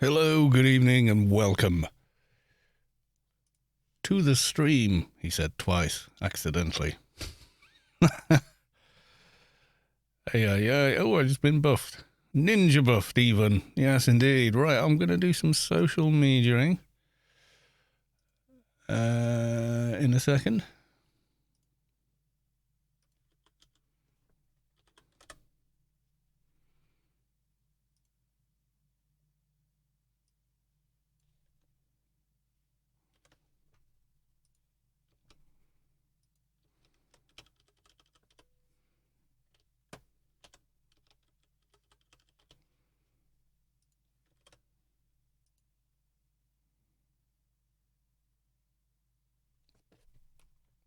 Hello, good evening, and welcome to the stream, he said twice, accidentally. Hey. Oh, I've just been buffed. Ninja buffed, even. Yes, indeed. Right, I'm going to do some social mediaing in a second.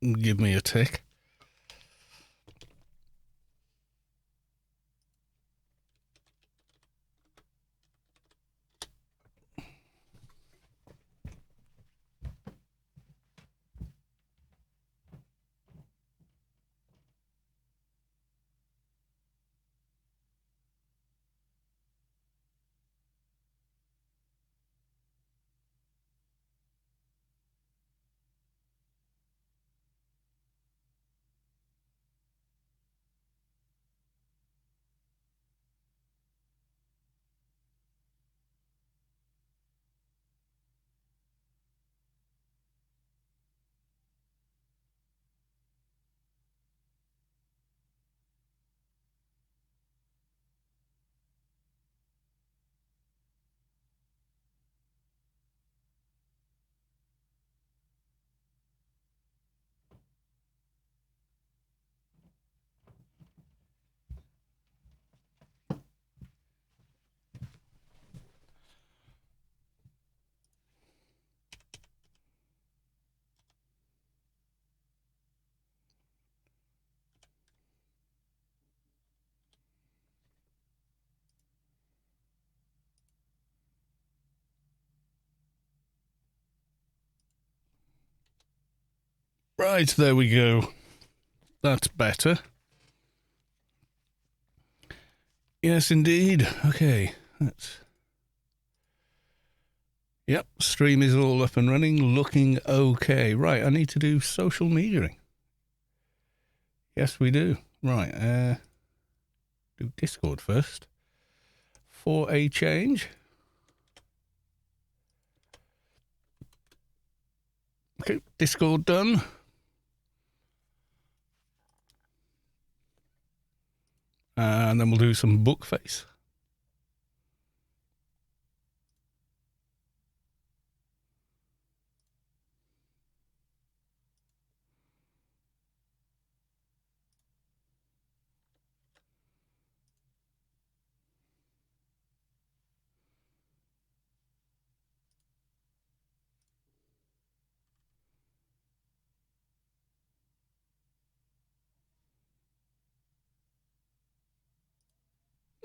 Give me a tick. Right, there we go. That's better. Yes, indeed. Okay, that's... Yep, stream is all up and running, looking okay. Right, I need to do social mediaing. Yes, we do. Right, do Discord first. For a change. Okay, Discord done. And then we'll do some book face.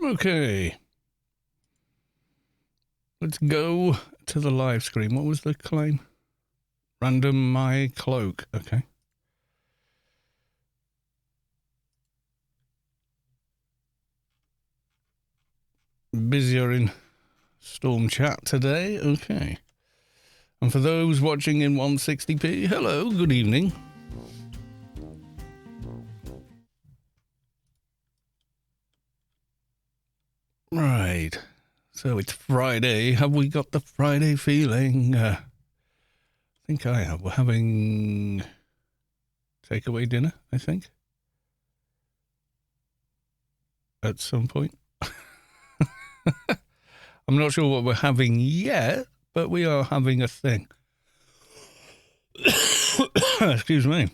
Okay. Let's go to the live screen. What was the claim? Random my cloak. Okay. Busier in Storm Chat today. Okay. And for those watching in 160p, hello, good evening. Right. So it's Friday. Have we got the Friday feeling? I think I have. We're having takeaway dinner, I think. At some point. I'm not sure what we're having yet, but we are having a thing. Excuse me.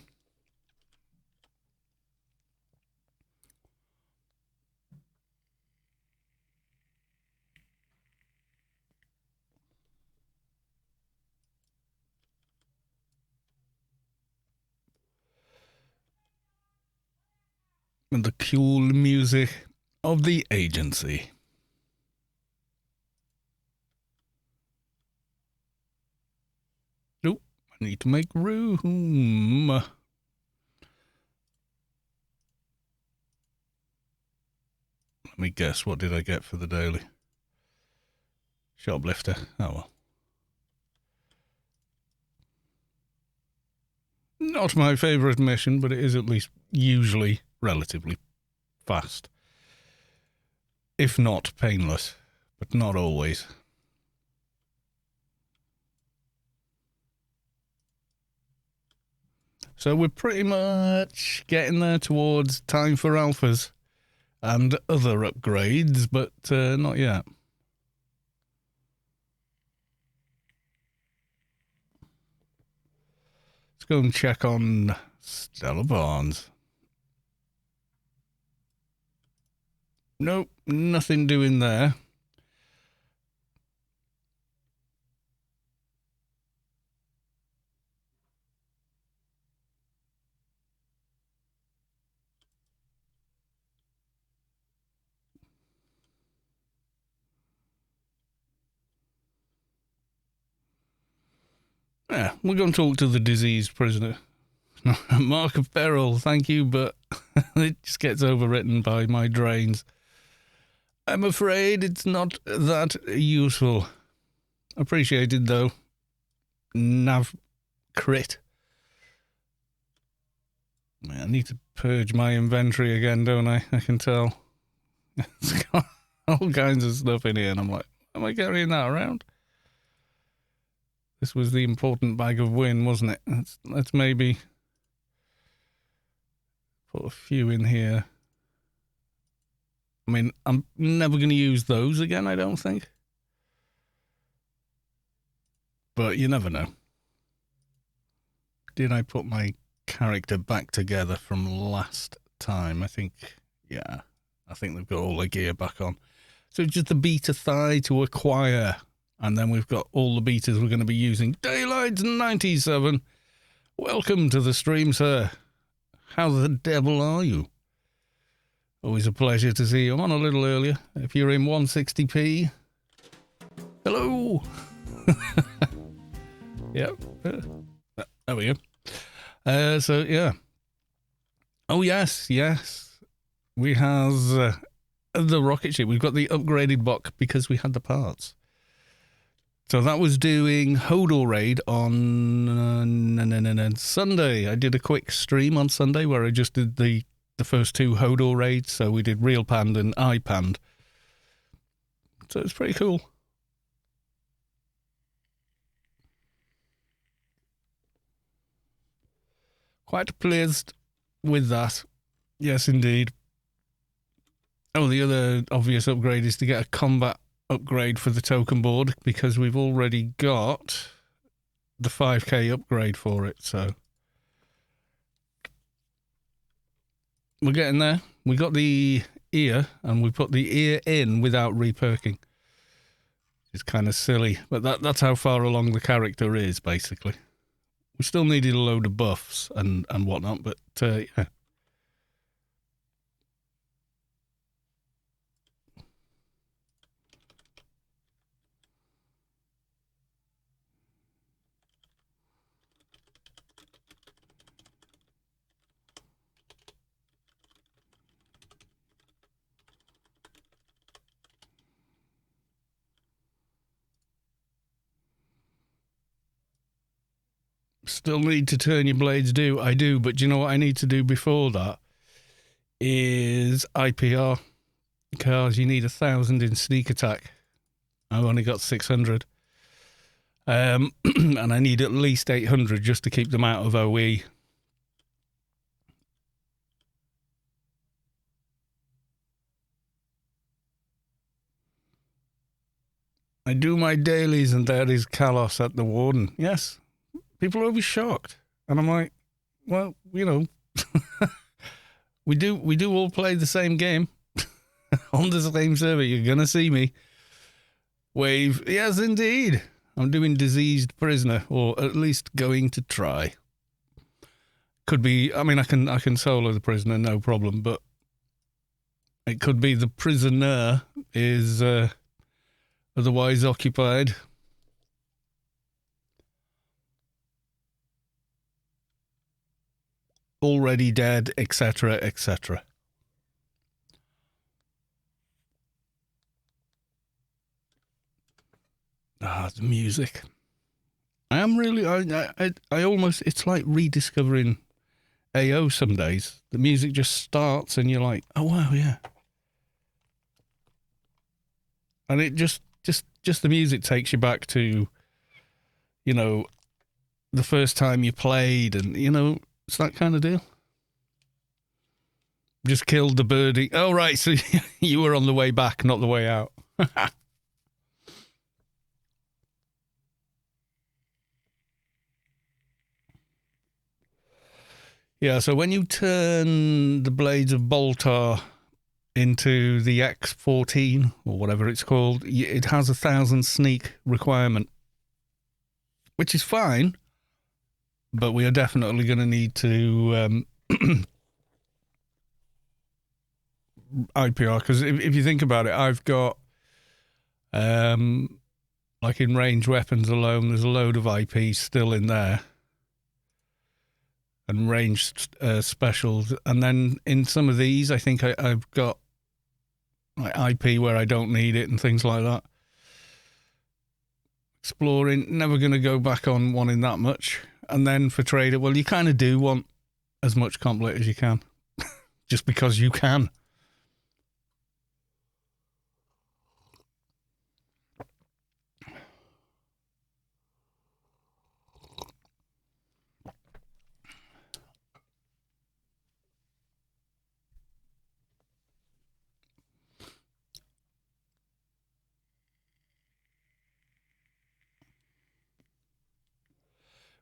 And the cool music of the agency. Nope, I need to make room. Let me guess, what did I get for the daily? Shoplifter. Oh well. Not my favourite mission, but it is at least usually relatively fast. If not painless, but not always. So we're pretty much getting there towards time for alphas and other upgrades, but not yet. Let's go and check on Stella Barnes. Nope, nothing doing there. Yeah, we're going to talk to the diseased prisoner. Mark of peril, thank you, but it just gets overwritten by my drains. I'm afraid it's not that useful. Appreciated, though. Nav crit. I need to purge my inventory again, don't I? I can tell. It's got all kinds of stuff in here, and I'm like, am I carrying that around? This was the important bag of win, wasn't it? Let's maybe put a few in here. I mean, I'm never going to use those again, I don't think. But you never know. Did I put my character back together from last time? I think, yeah. I think they've got all the gear back on. So just the beta thigh to acquire. And then we've got all the betas we're going to be using. Daylight 97. Welcome to the stream, sir. How the devil are you? Always a pleasure to see you. I'm on a little earlier. If you're in 160p. Hello. Yep. There we go. So, yeah. Oh, yes. We have the rocket ship. We've got the upgraded Bok because we had the parts. So that was doing Hodor Raid on Sunday. I did a quick stream on Sunday where I just did the first two Hodor Raids. So we did Real Pand and I Pand. So it's pretty cool. Quite pleased with that. Yes, indeed. Oh, the other obvious upgrade is to get a combat upgrade for the token board because we've already got the 5k upgrade for it, so we're getting there. We got the ear and we put the ear in without reperking. It's kind of silly, but that's how far along the character is, basically. We still needed a load of buffs and whatnot, but yeah. Still need to turn your blades, I do, but do you know what I need to do before that? Is IPR. Because you need 1,000 in sneak attack. I've only got 600. And I need at least 800 just to keep them out of OE. I do my dailies and there is Kalos at the Warden. Yes. People are always shocked. And I'm like, well, you know, we do all play the same game on the same server. You're going to see me. Wave. Yes, indeed. I'm doing diseased prisoner, or at least going to try. Could be, I mean, I can solo the prisoner, no problem, but it could be the prisoner is otherwise occupied. Already dead, etc., etc. The music. I am really, I almost, it's like rediscovering AO some days. The music just starts and you're like, oh wow, yeah. And it just the music takes you back to, you know, the first time you played, and, you know, it's that kind of deal. Just killed the birdie. Oh, right, so you were on the way back, not the way out. Yeah, so when you turn the Blades of Boltar into the X14, or whatever it's called, it has 1,000 sneak requirement, which is fine, but we are definitely going to need to IPR, because if you think about it, I've got, like in ranged weapons alone, there's a load of IP still in there. And ranged specials. And then in some of these, I think I've got like IP where I don't need it and things like that. Exploring, never going to go back on wanting that much. And then for trader, well, you kind of do want as much complete as you can. Just because you can.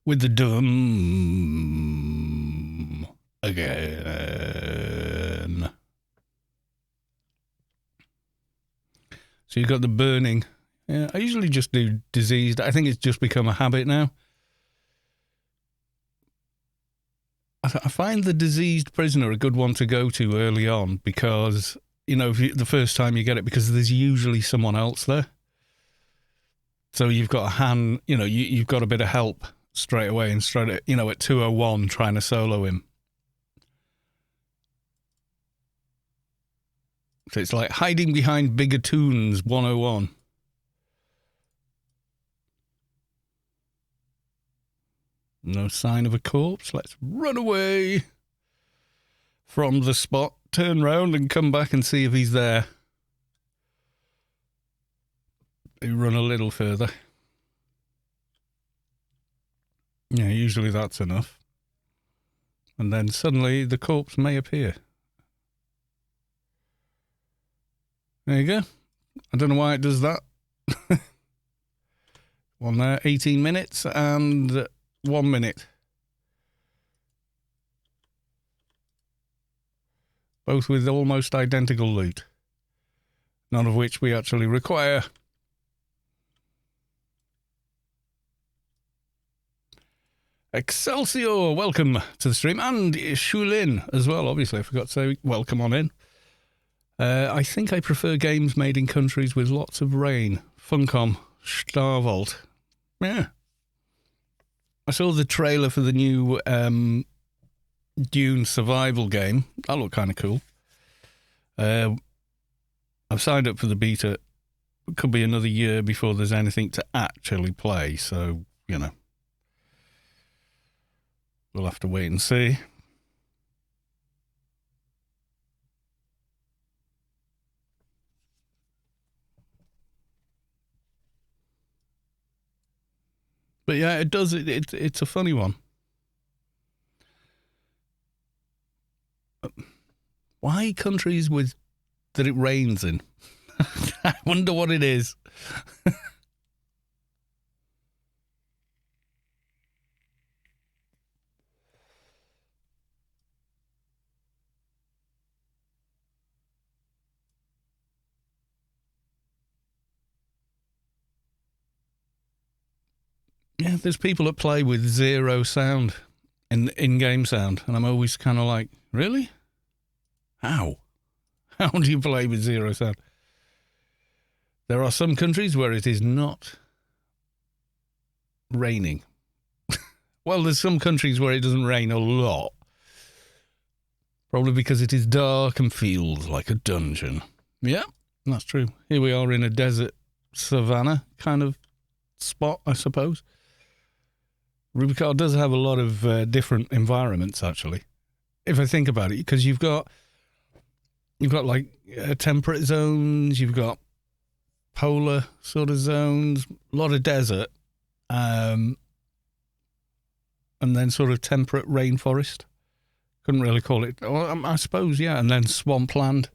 With the dum again. So you've got the burning. Yeah, I usually just do diseased. I think it's just become a habit now. I find the diseased prisoner a good one to go to early on because, you know, the first time you get it, because there's usually someone else there. So you've got a hand, you know, you've got a bit of help straight away, and straight, you know, at 201 trying to solo him. So it's like hiding behind bigger tunes 101. No sign of a corpse. Let's run away from the spot, turn round and come back and see if he's there. You run a little further. Yeah, usually that's enough. And then suddenly the corpse may appear. There you go. I don't know why it does that. One there, 18 minutes and 1 minute. Both with almost identical loot. None of which we actually require. Excelsior, welcome to the stream. And Shulin as well, obviously. I forgot to say welcome on in. I think I prefer games made in countries with lots of rain. Funcom, Starvolt. Yeah. I saw the trailer for the new Dune survival game. That looked kind of cool. I've signed up for the beta. It could be another year before there's anything to actually play. So, you know. We'll have to wait and see. But yeah, it does. It's a funny one. Why countries with that it rains in? I wonder what it is. Yeah, there's people that play with zero sound in-game sound, and I'm always kind of like, really? How? How do you play with zero sound? There are some countries where it is not raining. Well, there's some countries where it doesn't rain a lot. Probably because it is dark and feels like a dungeon. Yeah, that's true. Here we are in a desert savannah kind of spot, I suppose. Rubicon does have a lot of different environments, actually. If I think about it, because you've got like temperate zones, you've got polar sort of zones, a lot of desert, and then sort of temperate rainforest. Couldn't really call it. Well, I suppose, yeah, and then swampland.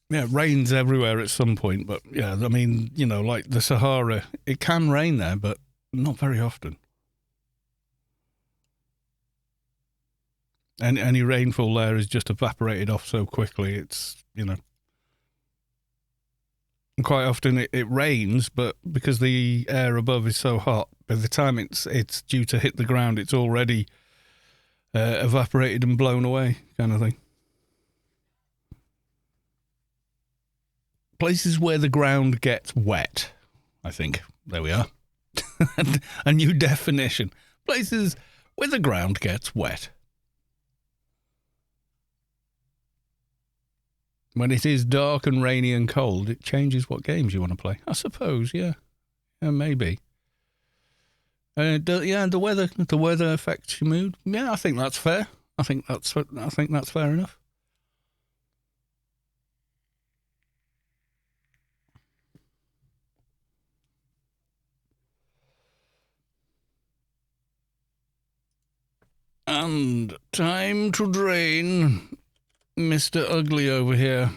Yeah, it rains everywhere at some point, but yeah, I mean, like the Sahara, it can rain there, but not very often. And any rainfall there is just evaporated off so quickly. It's, quite often it rains, but because the air above is so hot, by the time it's due to hit the ground, it's already evaporated and blown away, kind of thing. Places where the ground gets wet, I think. There we are. A new definition. Places where the ground gets wet. When it is dark and rainy and cold, it changes what games you want to play. I suppose, yeah. Maybe. The weather affects your mood. Yeah, I think that's fair. I think that's fair enough. And time to drain Mr. Ugly over here.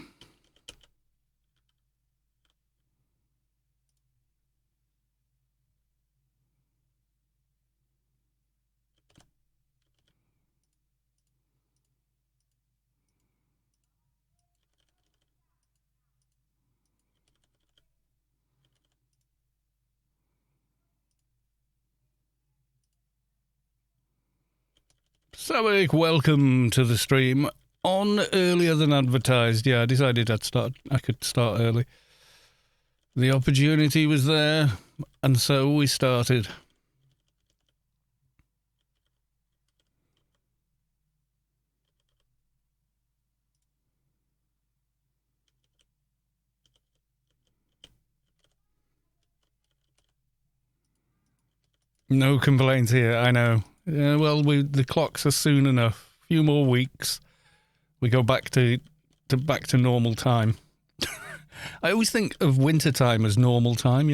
Sabik, welcome to the stream. On earlier than advertised. Yeah, I decided I could start early. The opportunity was there, and so we started. No complaints here, I know. Well, the clocks are soon enough. A few more weeks. We go back to normal time. I always think of winter time as normal time,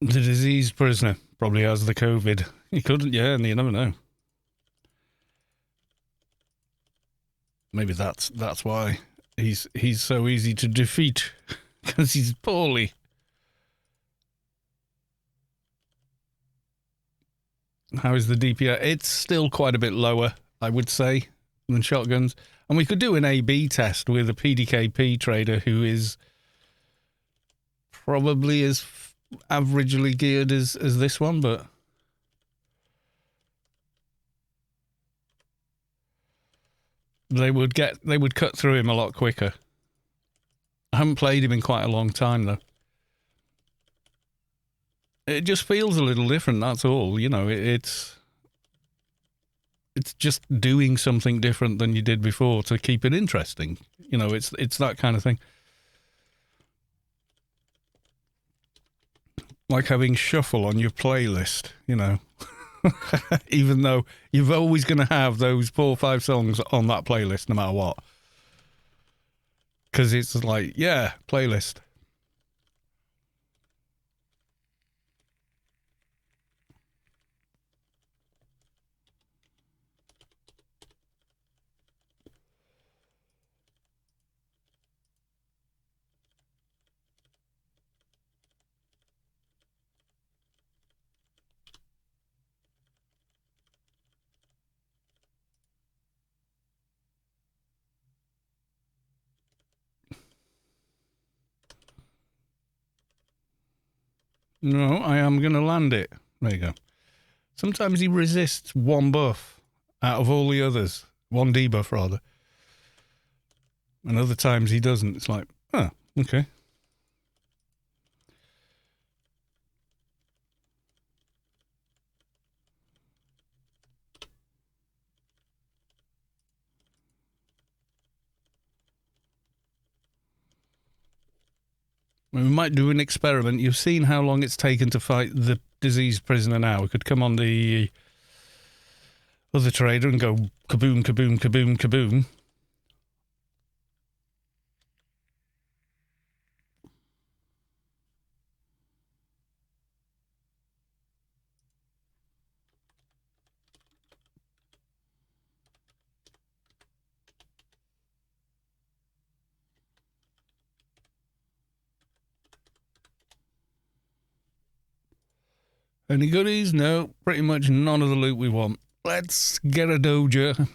The diseased prisoner probably has the COVID. He couldn't, yeah, and you never know. Maybe that's why he's so easy to defeat, because he's poorly. How is the DPI? It's still quite a bit lower, I would say, than shotguns. And we could do an A/B test with a PDKP trader who is probably as averagely geared as this one, but they would cut through him a lot quicker. I haven't played him in quite a long time, though. It just feels a little different, that's all. It's just doing something different than you did before to keep it interesting. It's that kind of thing. Like having shuffle on your playlist, even though you're always going to have those 4 or 5 songs on that playlist no matter what. Because it's like, yeah, playlist. No, I am going to land it. There you go. Sometimes he resists one buff, out of all the others. One debuff, rather. And other times he doesn't. It's like, oh, okay. We might do an experiment. You've seen how long it's taken to fight the diseased prisoner now. We could come on the other trader and go kaboom, kaboom, kaboom, kaboom. Any goodies? No, pretty much none of the loot we want. Let's get a Doja.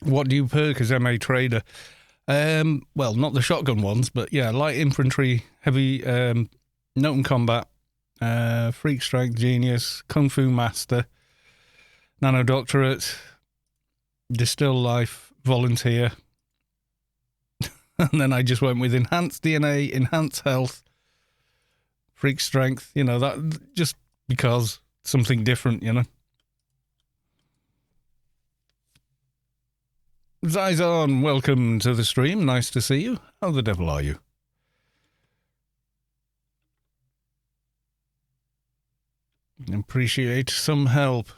What do you perk as MA trader? Well, not the shotgun ones, but yeah, light infantry, heavy, note and combat, freak strength, genius, kung fu master, nano doctorate, distill life, volunteer. And then I just went with enhanced DNA, enhanced health, freak strength, that just because something different, Zizon, welcome to the stream. Nice to see you. How the devil are you? Appreciate some help.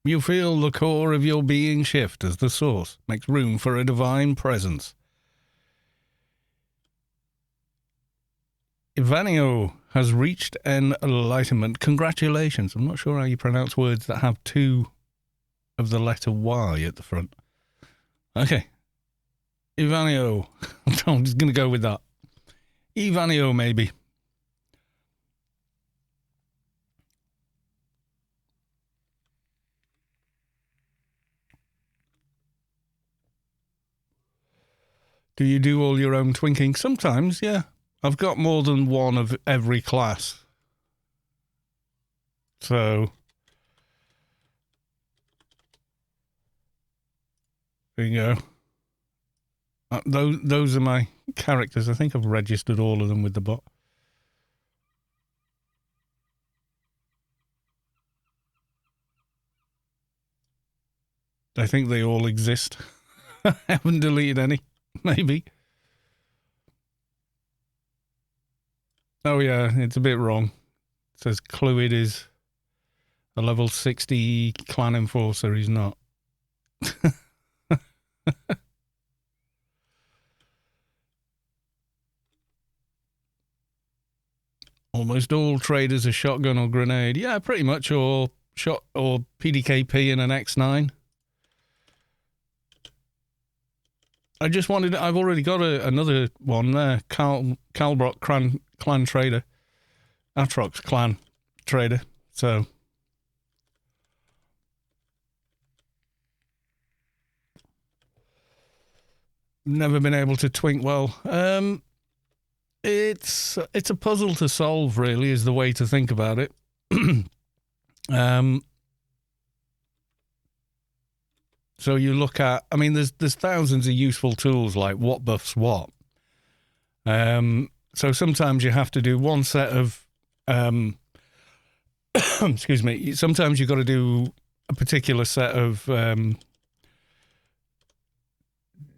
You feel the core of your being shift as the source makes room for a divine presence. Ivanio has reached enlightenment. Congratulations. I'm not sure how you pronounce words that have two of the letter Y at the front. Okay. Ivanio. I'm just going to go with that. Ivanio, maybe. Do you do all your own twinking? Sometimes, yeah. I've got more than one of every class. So, there you go. Those are my characters. I think I've registered all of them with the bot. I think they all exist. I haven't deleted any. Maybe. Oh yeah, it's a bit wrong. It says Cluid is a level 60 clan enforcer. He's not. Almost all traders are shotgun or grenade. Yeah, pretty much, or shot or PDKP in an X9. I just wanted. I've already got another one there. Calbrock clan trader, Atrox clan trader. So never been able to twink well. It's a puzzle to solve, really, is the way to think about it. So you look at, I mean, there's thousands of useful tools like what buffs what. So sometimes you have to do one set of, excuse me, sometimes you've got to do a particular set of,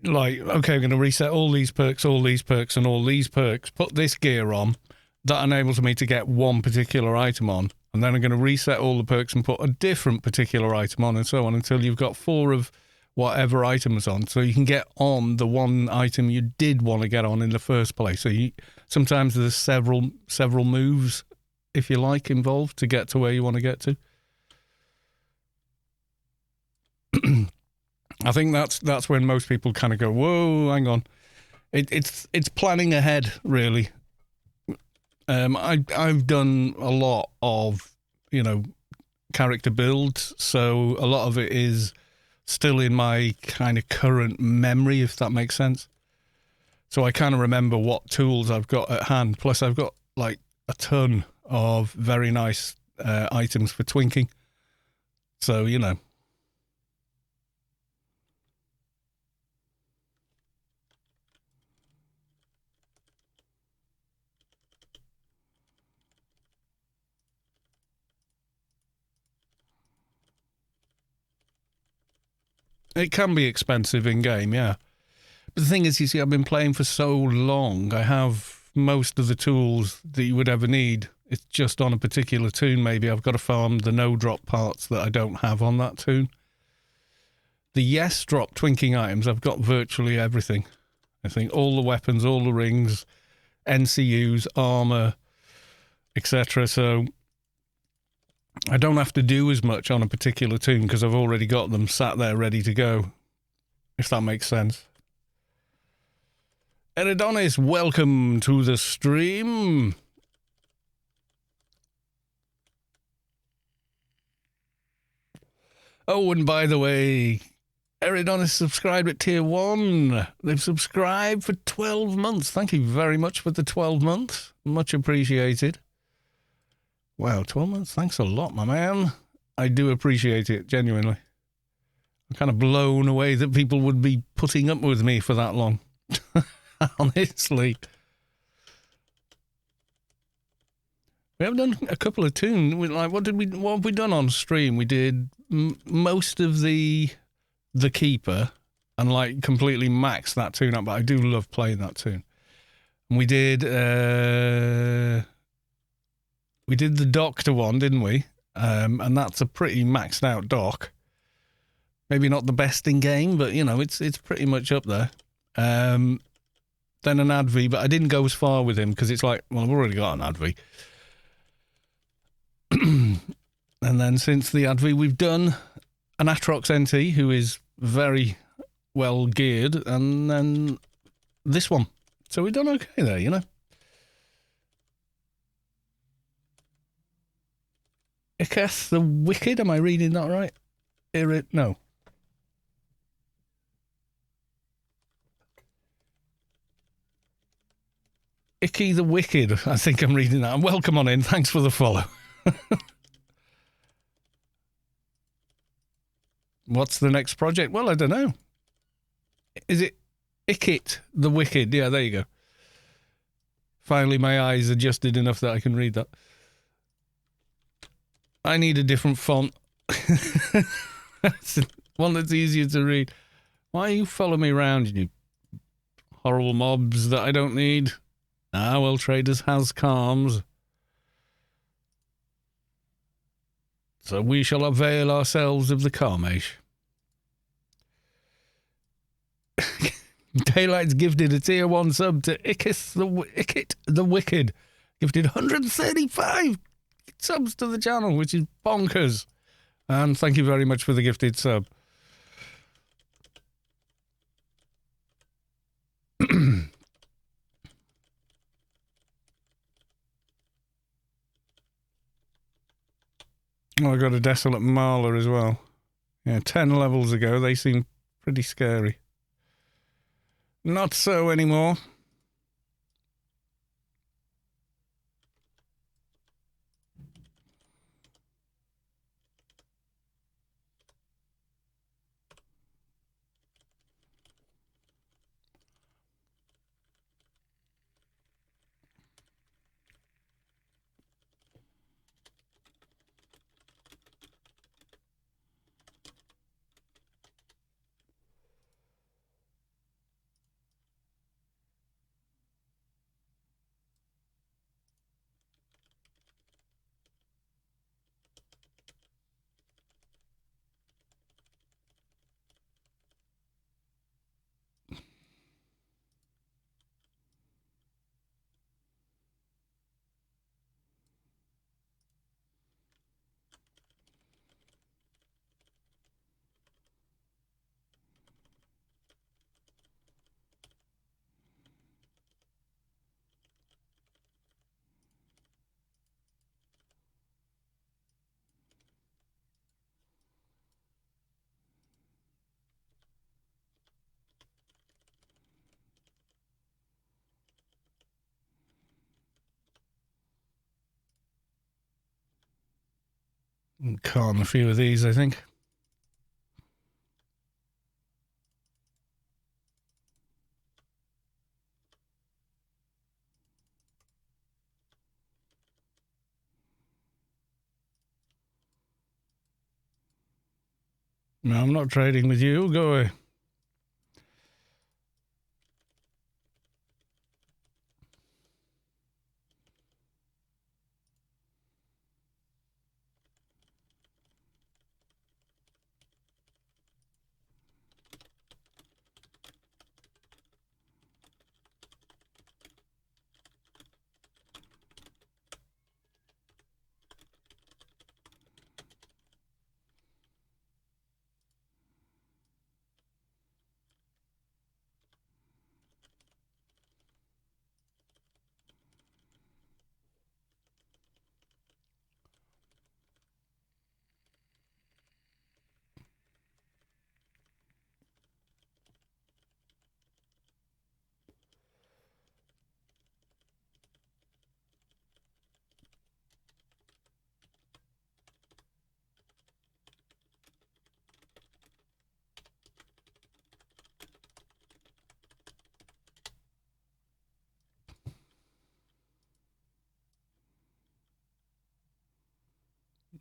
like, okay, I'm going to reset all these perks, and all these perks, put this gear on, that enables me to get one particular item on, and then I'm going to reset all the perks and put a different particular item on, and so on, until you've got 4 of whatever item is on, so you can get on the one item you did want to get on in the first place. So sometimes there's several moves, if you like, involved to get to where you want to get to. I think that's when most people kind of go, whoa, hang on. It's planning ahead, really. I've done a lot of, character builds, so a lot of it is still in my kind of current memory, if that makes sense. So I kind of remember what tools I've got at hand. Plus I've got like a ton of very nice items for twinking. So, it can be expensive in game, yeah. But the thing is, you see, I've been playing for so long, I have most of the tools that you would ever need. It's just on a particular toon, maybe. I've got to farm the no-drop parts that I don't have on that toon. The yes-drop twinking items, I've got virtually everything. I think all the weapons, all the rings, NCUs, armor, etc. So I don't have to do as much on a particular toon because I've already got them sat there ready to go, if that makes sense. Eridonis, welcome to the stream. Oh, and by the way, Eridonis subscribed at tier 1. They've subscribed for 12 months. Thank you very much for the 12 months. Much appreciated. Wow, 12 months? Thanks a lot, my man. I do appreciate it, genuinely. I'm kind of blown away that people would be putting up with me for that long. Honestly. We have done a couple of tunes. Like, what have we done on stream? We did most of the Keeper and like completely maxed that tune up, but I do love playing that tune. And we did the Doctor one, didn't we? And that's a pretty maxed out doc. Maybe not the best in game, but it's pretty much up there. Then an Advi, but I didn't go as far with him because it's like, well, I've already got an Advi. And then since the Advi, we've done an Atrox NT, who is very well geared, and then this one. So we've done okay there, Iketh the Wicked, am I reading that right? No. Icky the Wicked, I think I'm reading that. And welcome on in, thanks for the follow. What's the next project? Well, I don't know. Is it Ikit the Wicked? Yeah, there you go. Finally, my eyes adjusted enough that I can read that. I need a different font. One that's easier to read. Why you follow me around, you horrible mobs that I don't need? Ah, well, traders has calms. So we shall avail ourselves of the Karmesh. Daylight's gifted a tier 1 sub to Ikit the Wicked. Gifted 135 subs to the channel, which is bonkers. And thank you very much for the gifted sub. Oh, I got a Desolate Marler as well. Yeah, 10 levels ago, they seem pretty scary. Not so anymore. Calm a few of these, I think. No, I'm not trading with you. Go away.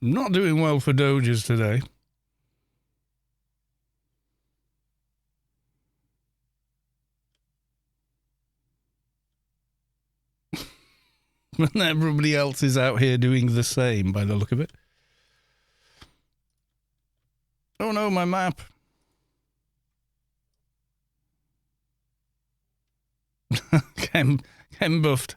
Not doing well for Dojas today. And everybody else is out here doing the same by the look of it. Oh no, my map. Chem buffed.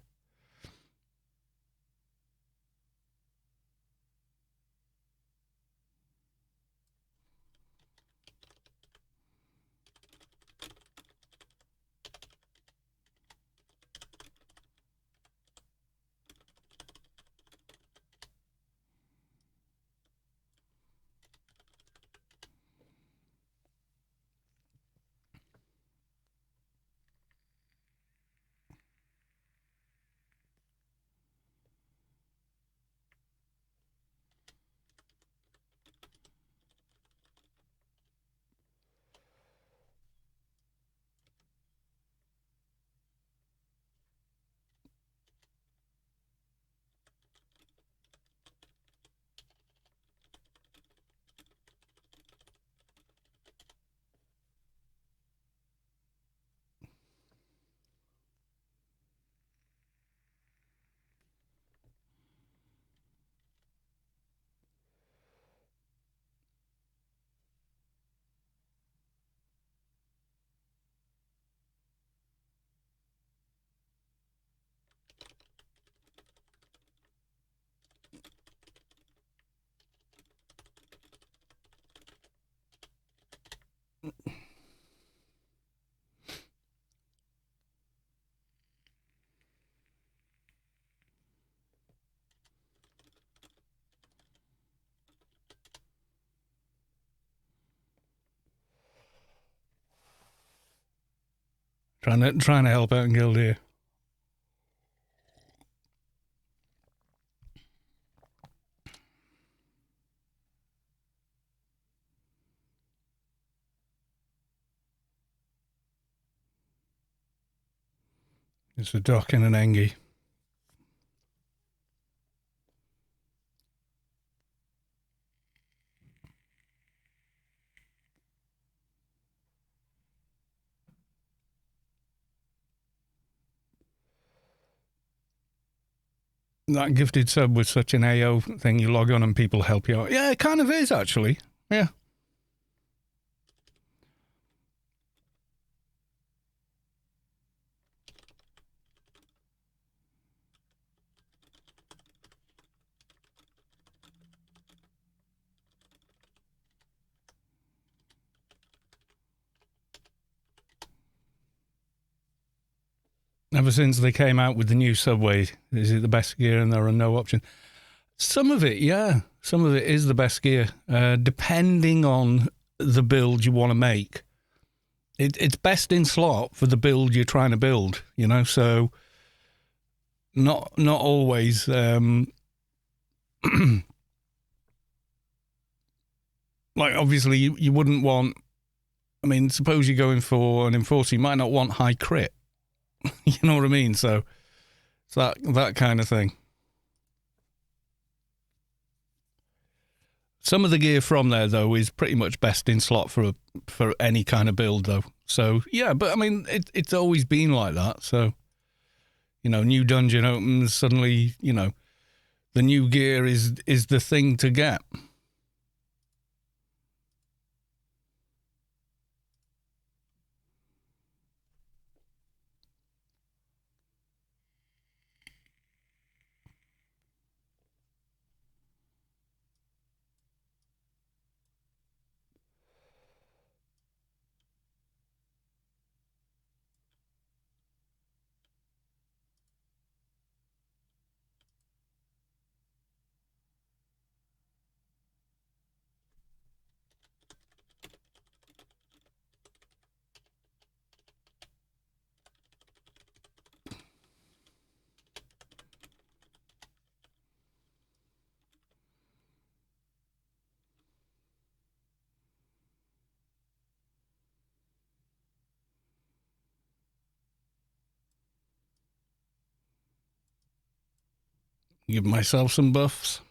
Trying to help out in Guild here. It's a dock and an engie. That gifted sub was such an AO thing. You log on and people help you out. Yeah, it kind of is, actually. Yeah. Ever since they came out with the new Subway, is it the best gear and there are no options? Some of it, yeah. Some of it is the best gear, depending on the build you want to make. It's best in slot for the build you're trying to build, you know, so not always. Like, obviously, you wouldn't want... I mean, suppose you're going for an Enforcer, you might not want high crit. You know what I mean? So it's that kind of thing. Some of the gear from there, though, is pretty much best in slot for any kind of build, though. So, yeah, but, I mean, it's always been like that. So, you know, new dungeon opens, suddenly, you know, the new gear is the thing to get. Give myself some buffs.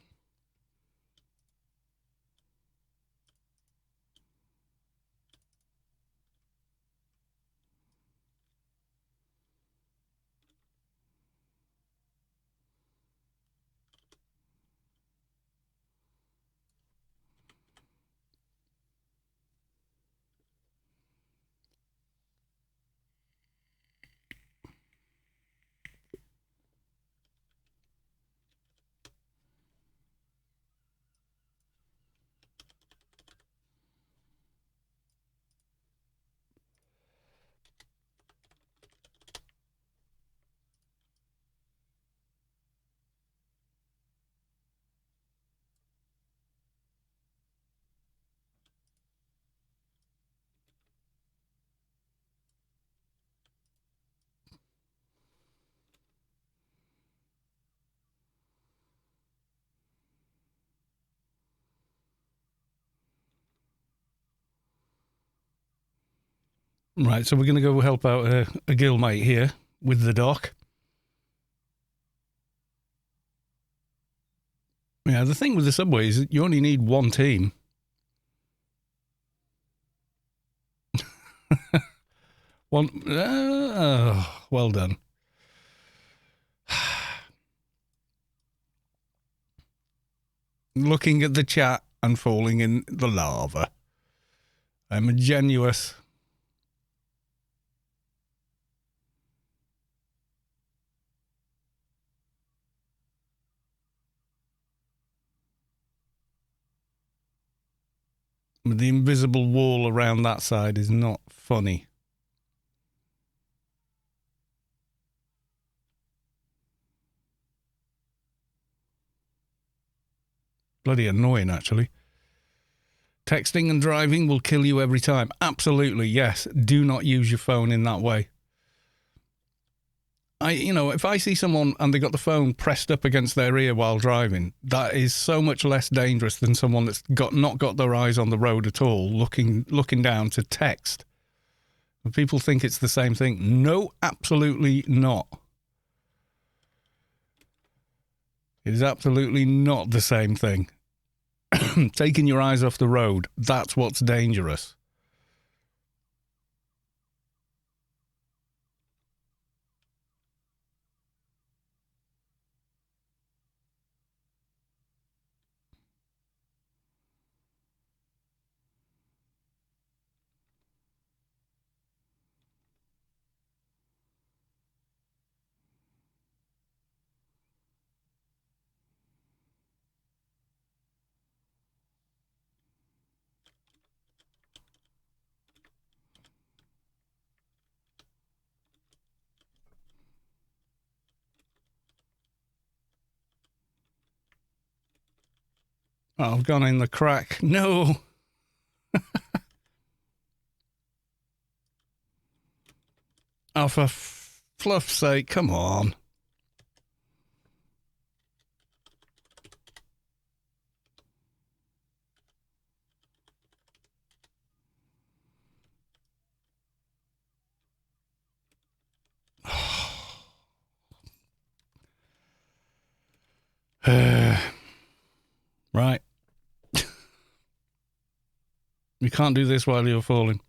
Right, so we're going to go help out a guildmate here with the dock. Yeah, the thing with the Subway is that you only need one team. One. Well done. Looking at the chat and falling in the lava. I'm ingenuous. The invisible wall around that side is not funny. Bloody annoying, actually. Texting and driving will kill you every time. Absolutely, yes. Do not use your phone in that way. If I see someone and they got the phone pressed up against their ear while driving, that is so much less dangerous than someone that's not got their eyes on the road at all, looking down to text. And people think it's the same thing. No, absolutely not. It is absolutely not the same thing. Taking your eyes off the road, that's what's dangerous. Oh, I've gone in the crack. No. Oh, for fluff's sake, come on. Right. You can't do this while you're falling.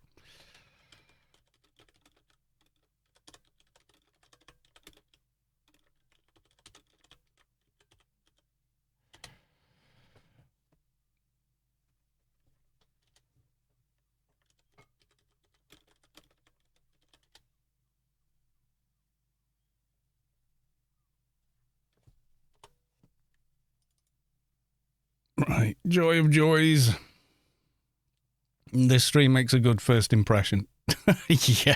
Right. Joy of joys. This stream makes a good first impression. Yeah.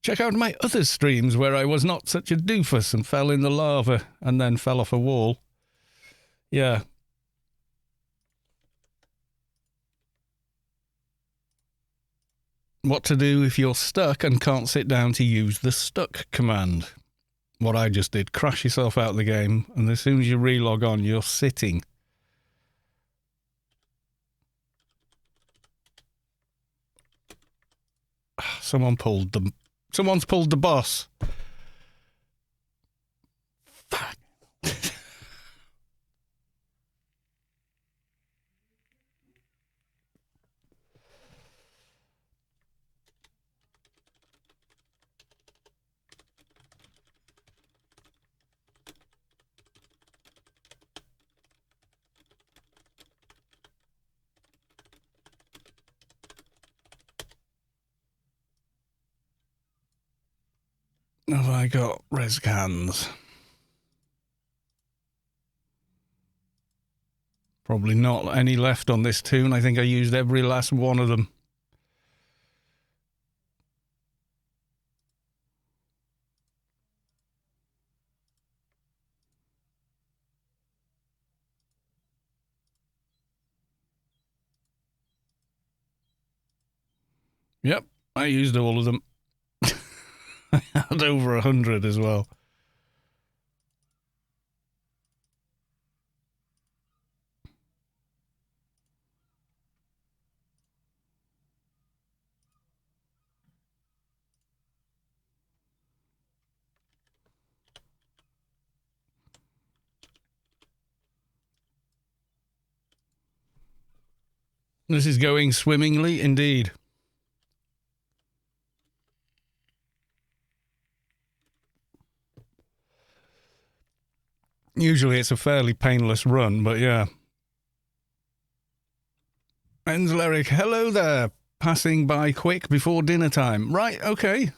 Check out my other streams where I was not such a doofus and fell in the lava and then fell off a wall. Yeah. What to do if you're stuck and can't sit down to use the stuck command. What I just did, crash yourself out of the game, and as soon as you relog on, you're sitting. Someone's pulled the boss. Fuck. Have I got res cans? Probably not any left on this tune. I think I used every last one of them. Yep, I used all of them. I had over 100 as well. This is going swimmingly indeed. Usually it's a fairly painless run, but yeah. Ensleric, hello there. Passing by quick before dinner time. Right, okay.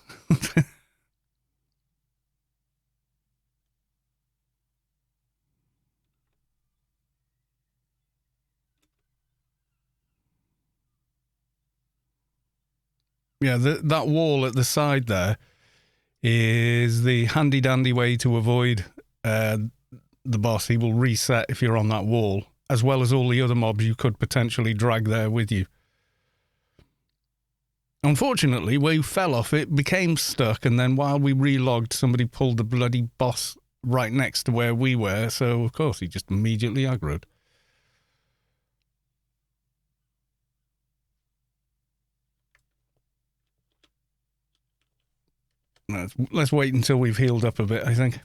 Yeah, that wall at the side there is the handy-dandy way to avoid the boss. He will reset if you're on that wall, as well as all the other mobs you could potentially drag there with you. Unfortunately, we fell off it, became stuck, and then while we relogged, somebody pulled the bloody boss right next to where we were, so of course he just immediately aggroed. Let's wait until we've healed up a bit, I think.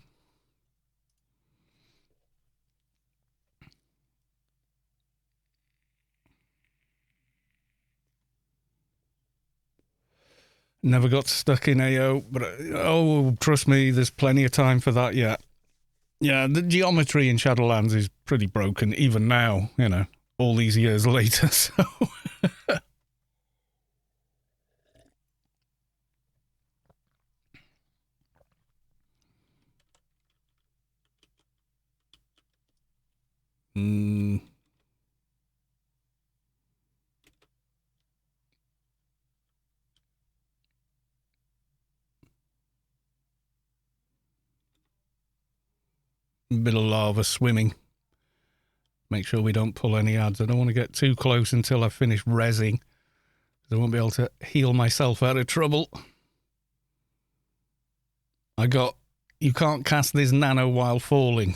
Never got stuck in AO, but trust me, there's plenty of time for that yet. Yeah, the geometry in Shadowlands is pretty broken, even now, all these years later, so... A bit of lava swimming. Make sure we don't pull any ads. I don't want to get too close until I've finished rezzing. I won't be able to heal myself out of trouble. You can't cast this nano while falling.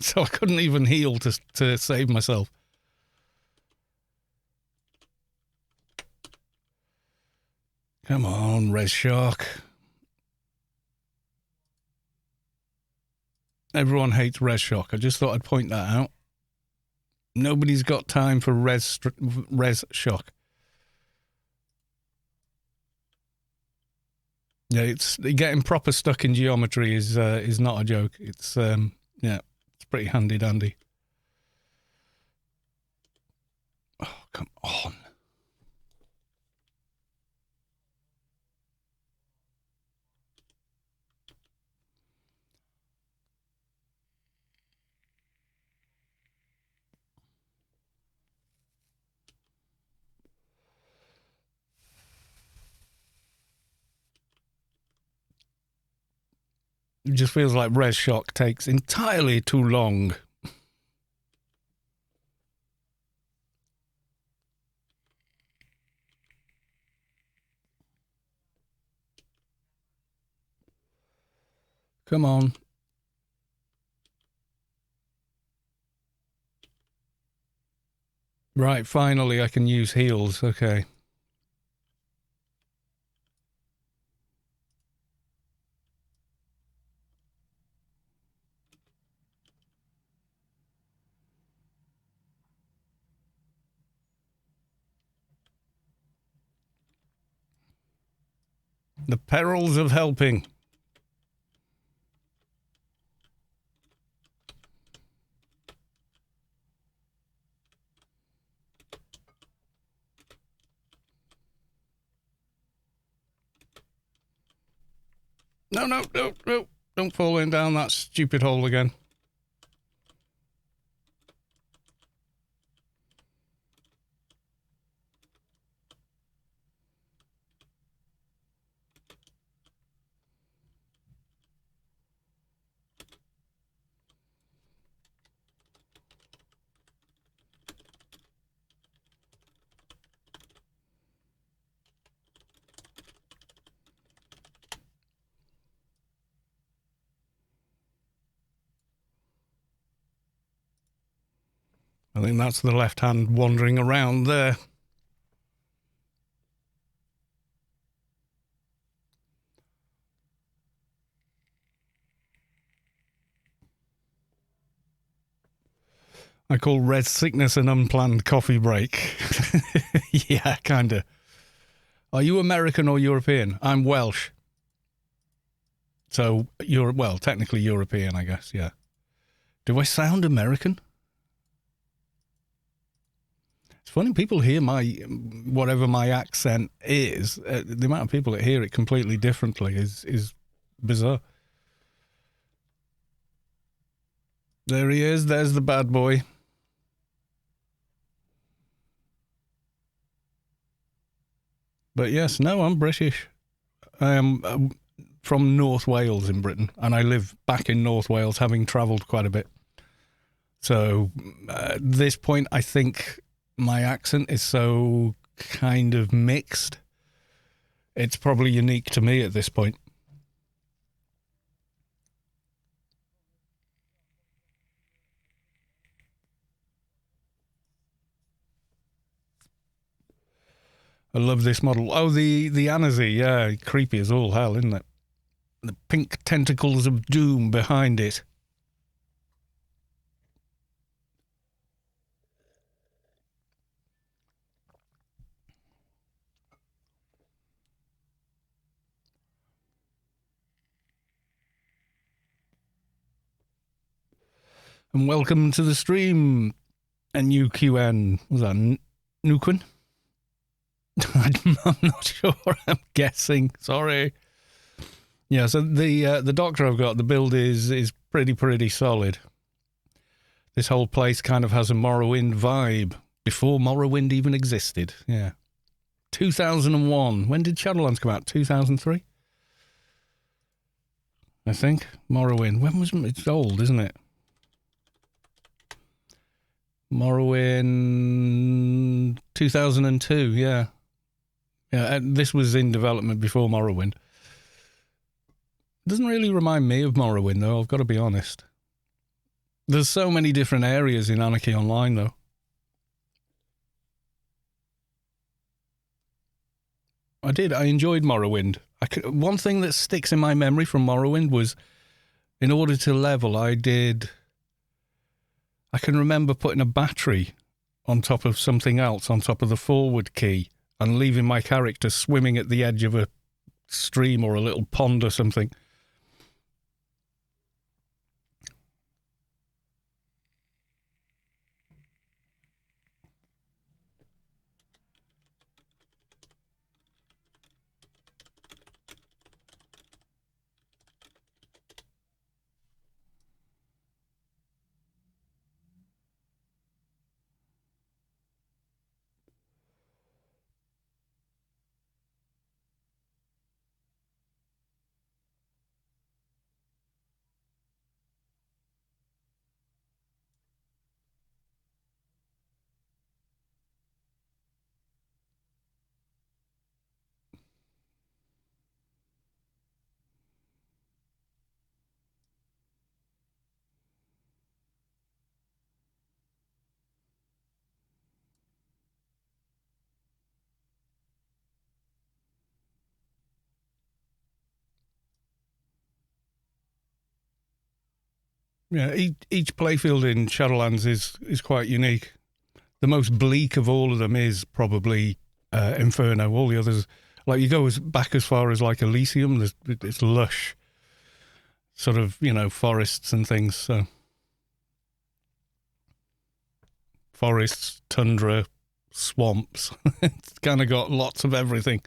So I couldn't even heal to save myself. Come on, Res Shark. Everyone hates Res Shock. I just thought I'd point that out. Nobody's got time for Res Shock. Yeah, it's getting proper stuck in geometry is not a joke. It's it's pretty handy dandy. Oh, come on. It just feels like Res Shock takes entirely too long. Come on. Right, finally I can use heals. Okay. The perils of helping. No. Don't fall in down that stupid hole again. I think that's the left hand wandering around there. I call red sickness an unplanned coffee break. Yeah, kind of. Are you American or European? I'm Welsh. So, technically European, I guess, yeah. Do I sound American? It's funny, people hear whatever my accent is, the amount of people that hear it completely differently is bizarre. There he is, there's the bad boy. But yes, no, I'm British. I am from North Wales in Britain, and I live back in North Wales, having travelled quite a bit. So at this point, I think my accent is so kind of mixed It's probably unique to me at this point. I love this model. Oh, the Anansi, yeah, creepy as all hell, isn't it? The pink tentacles of doom behind it. And welcome to the stream, NUQN. Was that Nuquin? I'm not sure. I'm guessing. Sorry. Yeah, so the Doctor I've got, the build is pretty solid. This whole place kind of has a Morrowind vibe before Morrowind even existed. Yeah. 2001. When did Shadowlands come out? 2003? I think. Morrowind. When was it? It's old, isn't it? Morrowind 2002, yeah. Yeah, this was in development before Morrowind. It doesn't really remind me of Morrowind, though, I've got to be honest. There's so many different areas in Anarchy Online, though. I enjoyed Morrowind. One thing that sticks in my memory from Morrowind was, in order to level, I can remember putting a battery on top of something else, on top of the forward key, and leaving my character swimming at the edge of a stream or a little pond or something. Yeah, each playfield in Shadowlands is quite unique. The most bleak of all of them is probably Inferno. All the others, like you go back as far as like Elysium, it's lush, sort of, forests and things. So forests, tundra, swamps. It's kind of got lots of everything.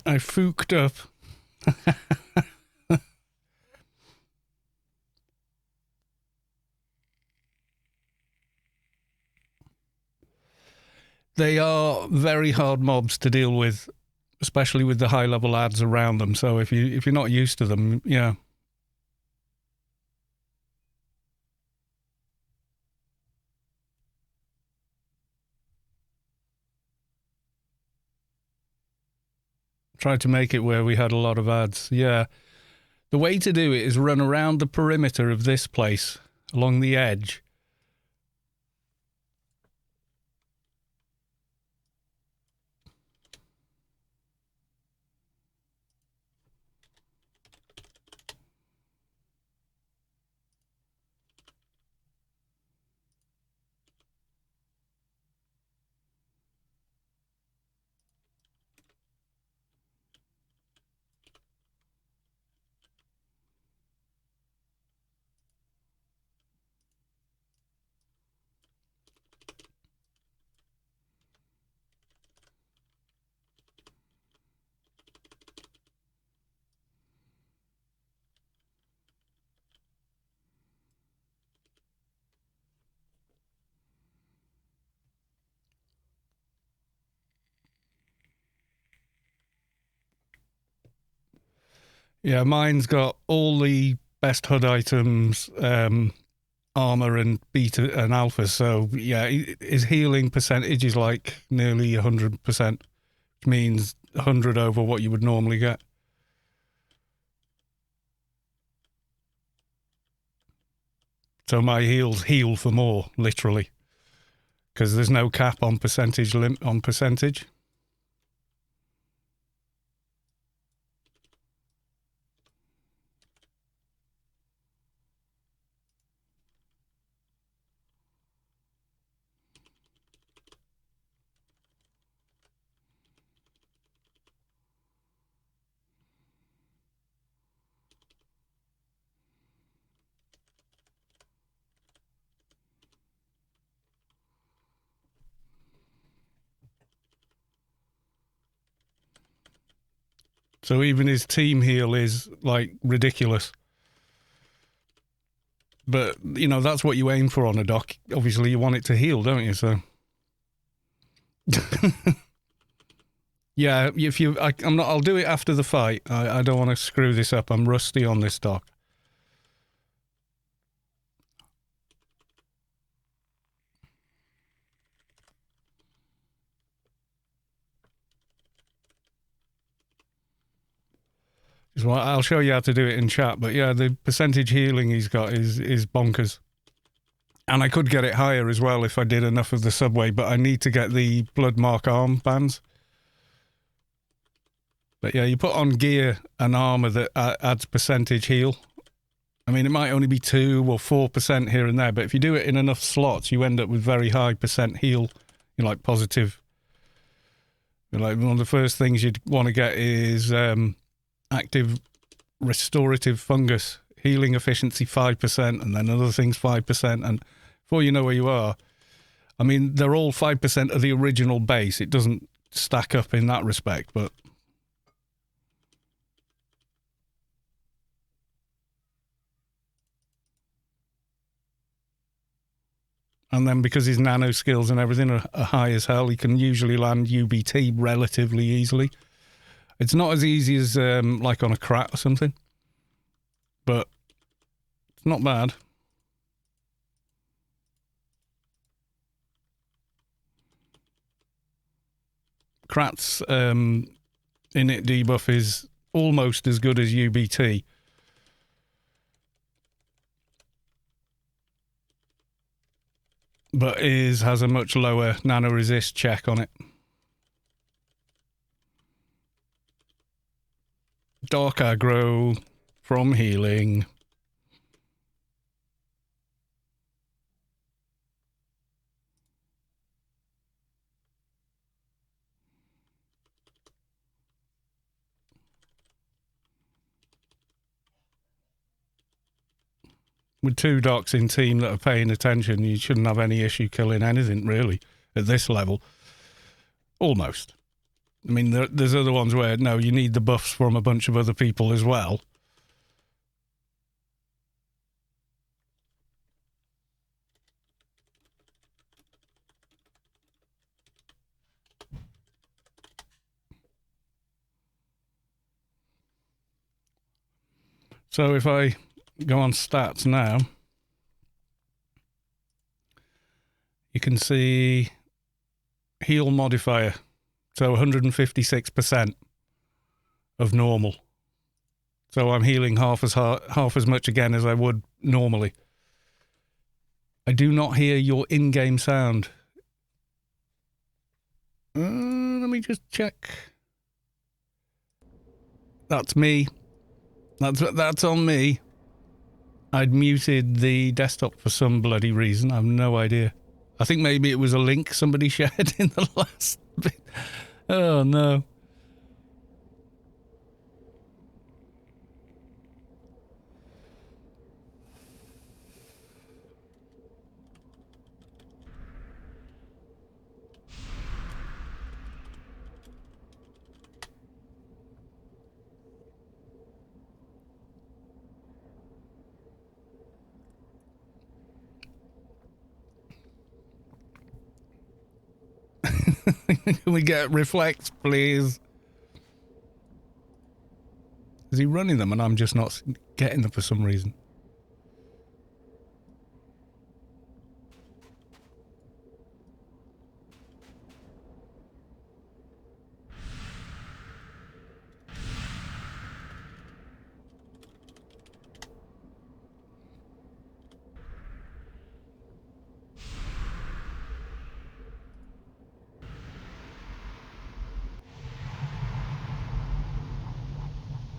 I fooked up. They are very hard mobs to deal with, especially with the high level ads around them. So if you're not used to them, yeah. Tried to make it where we had a lot of ads. Yeah. The way to do it is run around the perimeter of this place along the edge. Yeah, mine's got all the best HUD items, armor and beta and alpha. So yeah, his healing percentage is like nearly 100%, which means 100 over what you would normally get. So my heals heal for more, literally, because there's no cap on percentage on percentage. So even his team heal is like ridiculous. But, you know, that's what you aim for on a doc. Obviously, you want it to heal, don't you? So, yeah, if you, I'm not. I'll do it after the fight. I don't want to screw this up. I'm rusty on this doc. Well, I'll show you how to do it in chat. But yeah, the percentage healing he's got is bonkers. And I could get it higher as well if I did enough of the subway, but I need to get the blood mark arm bands. But yeah, you put on gear and armor that adds percentage heal. I mean, it might only be 2 or 4% here and there, but if you do it in enough slots, you end up with very high percent heal. You're like positive. Like one of the first things you'd want to get is active restorative fungus, healing efficiency 5%, and then other things 5%. And before you know where you are, I mean, they're all 5% of the original base. It doesn't stack up in that respect, but and then because his nano skills and everything are high as hell, he can usually land UBT relatively easily. It's not as easy as like on a Krat or something, but it's not bad. Krat's init debuff is almost as good as UBT. But has a much lower nano resist check on it. Dark aggro from healing. With 2 docs in team that are paying attention, you shouldn't have any issue killing anything, really, at this level. Almost. I mean, there's other ones where, no, you need the buffs from a bunch of other people as well. So if I go on stats now, you can see heal modifier. So 156% of normal. So I'm healing half as much again as I would normally. I do not hear your in-game sound. Let me just check. That's me. That's on me. I'd muted the desktop for some bloody reason. I have no idea. I think maybe it was a link somebody shared in the last bit. Oh, no. Can we get reflect, please? Is he running them and I'm just not getting them for some reason?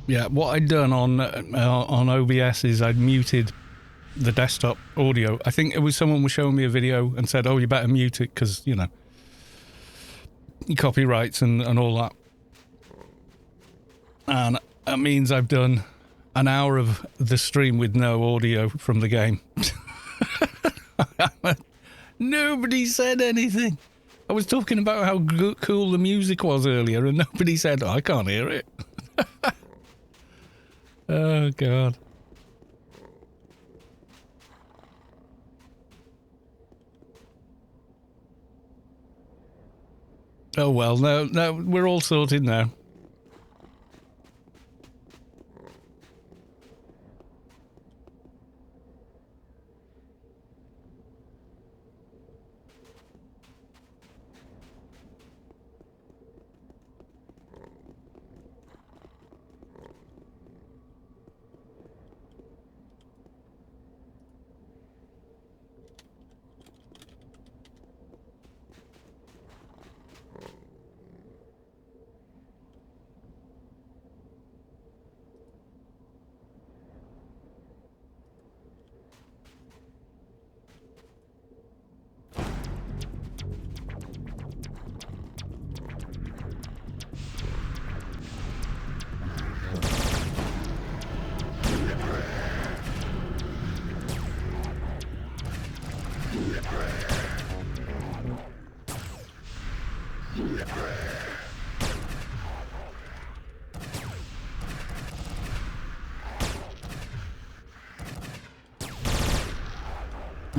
Yeah, what I'd done on OBS is I'd muted the desktop audio. I think it was someone was showing me a video and said, oh, you better mute it because, you know, copyrights and all that. And that means I've done an hour of the stream with no audio from the game. Nobody said anything. I was talking about how cool the music was earlier and nobody said, oh, I can't hear it. Oh, God. Oh, well, no, we're all sorted now.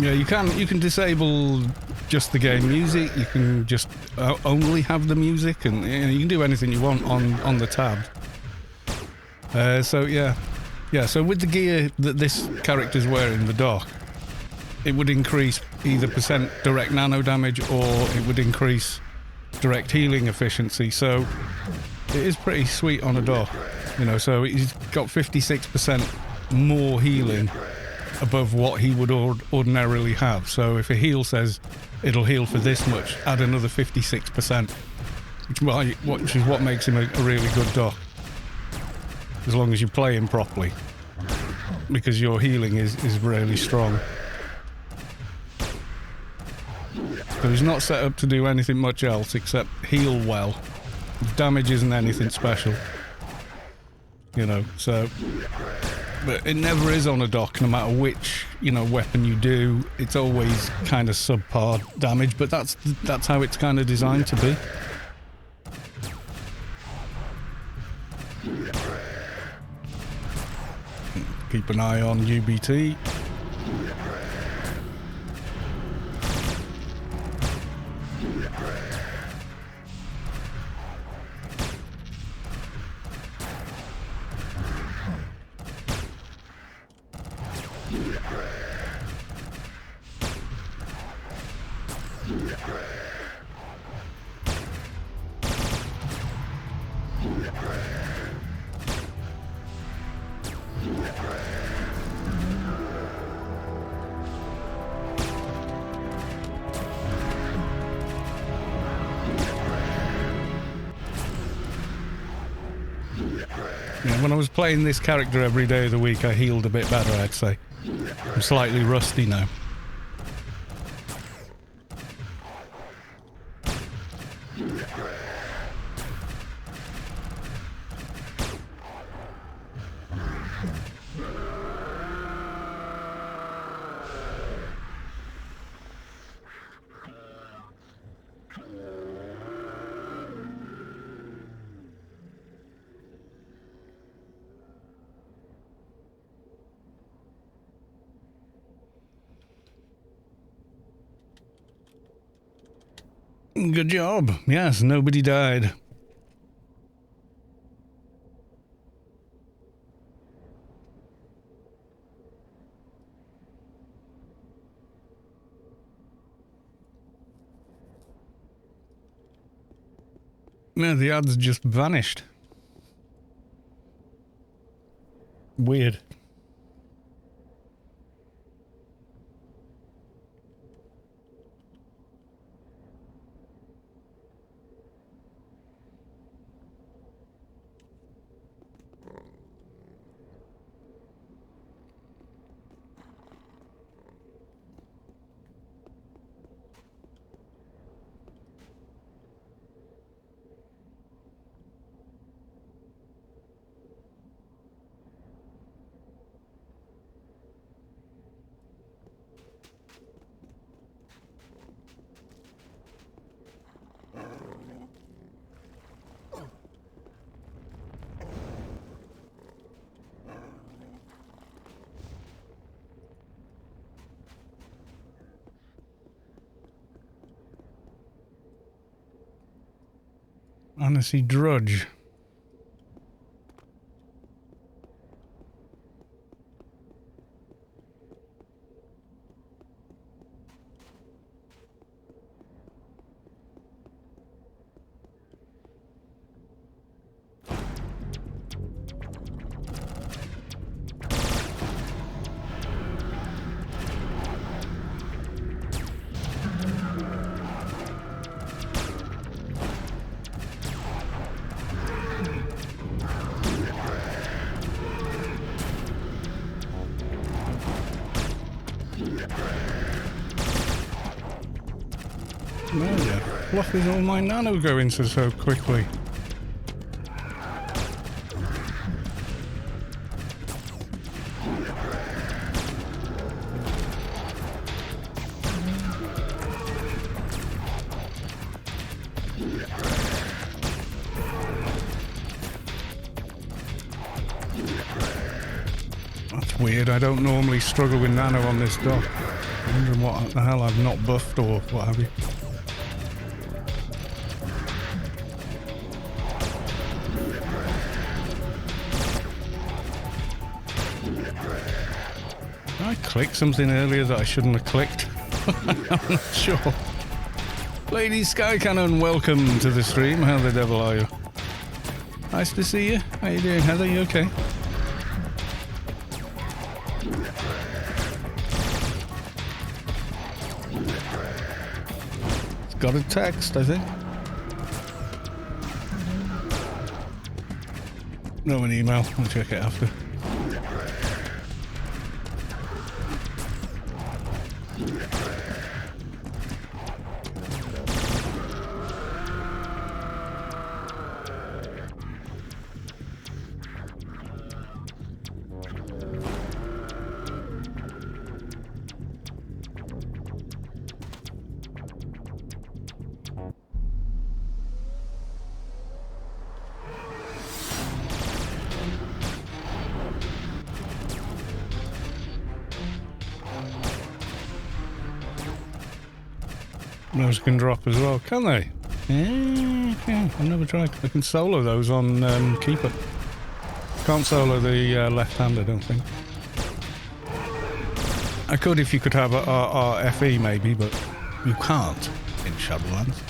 Yeah, you can disable just the game music. You can just only have the music, and you can do anything you want on the tab. So yeah. So with the gear that this character's wearing, the dock, it would increase either percent direct nano damage or it would increase direct healing efficiency. So it is pretty sweet on a dock, you know. So he's got 56% more healing above what he would ordinarily have. So if a heal says it'll heal for this much, add another 56%, which is what makes him a really good dock, as long as you play him properly, because your healing is really strong. So he's not set up to do anything much else except heal well. Damage isn't anything special, you know. So but it never is on a dock, no matter which, you know, weapon you do. It's always kind of subpar damage, but that's how it's kind of designed to be. Keep an eye on UBT. Yeah, when I was playing this character every day of the week, I healed a bit better, I'd say. I'm slightly rusty now. Good job. Yes, nobody died. No, the ads just vanished. Weird. Anansi Drudge. What is all my nano going to so quickly? That's weird. I don't normally struggle with nano on this dock. I'm wondering what the hell I've not buffed or what have you. I clicked something earlier that I shouldn't have clicked. I'm not sure. Lady Sky Cannon, welcome to the stream. How the devil are you? Nice to see you. How you doing, Heather? You okay? It's got a text, I think. No, an email. I'll check it after. Those can drop as well, can they? Yeah, okay. I've never tried. I can solo those on Keeper. Can't solo the left hand, I don't think. I could if you could have a RFE maybe, but you can't in Shadowlands.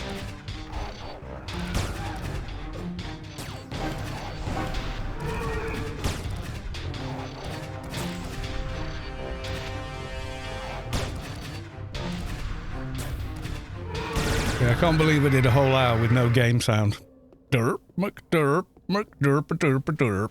I can't believe I did a whole hour with no game sound. Derp, muck derp, derp, derp, derp.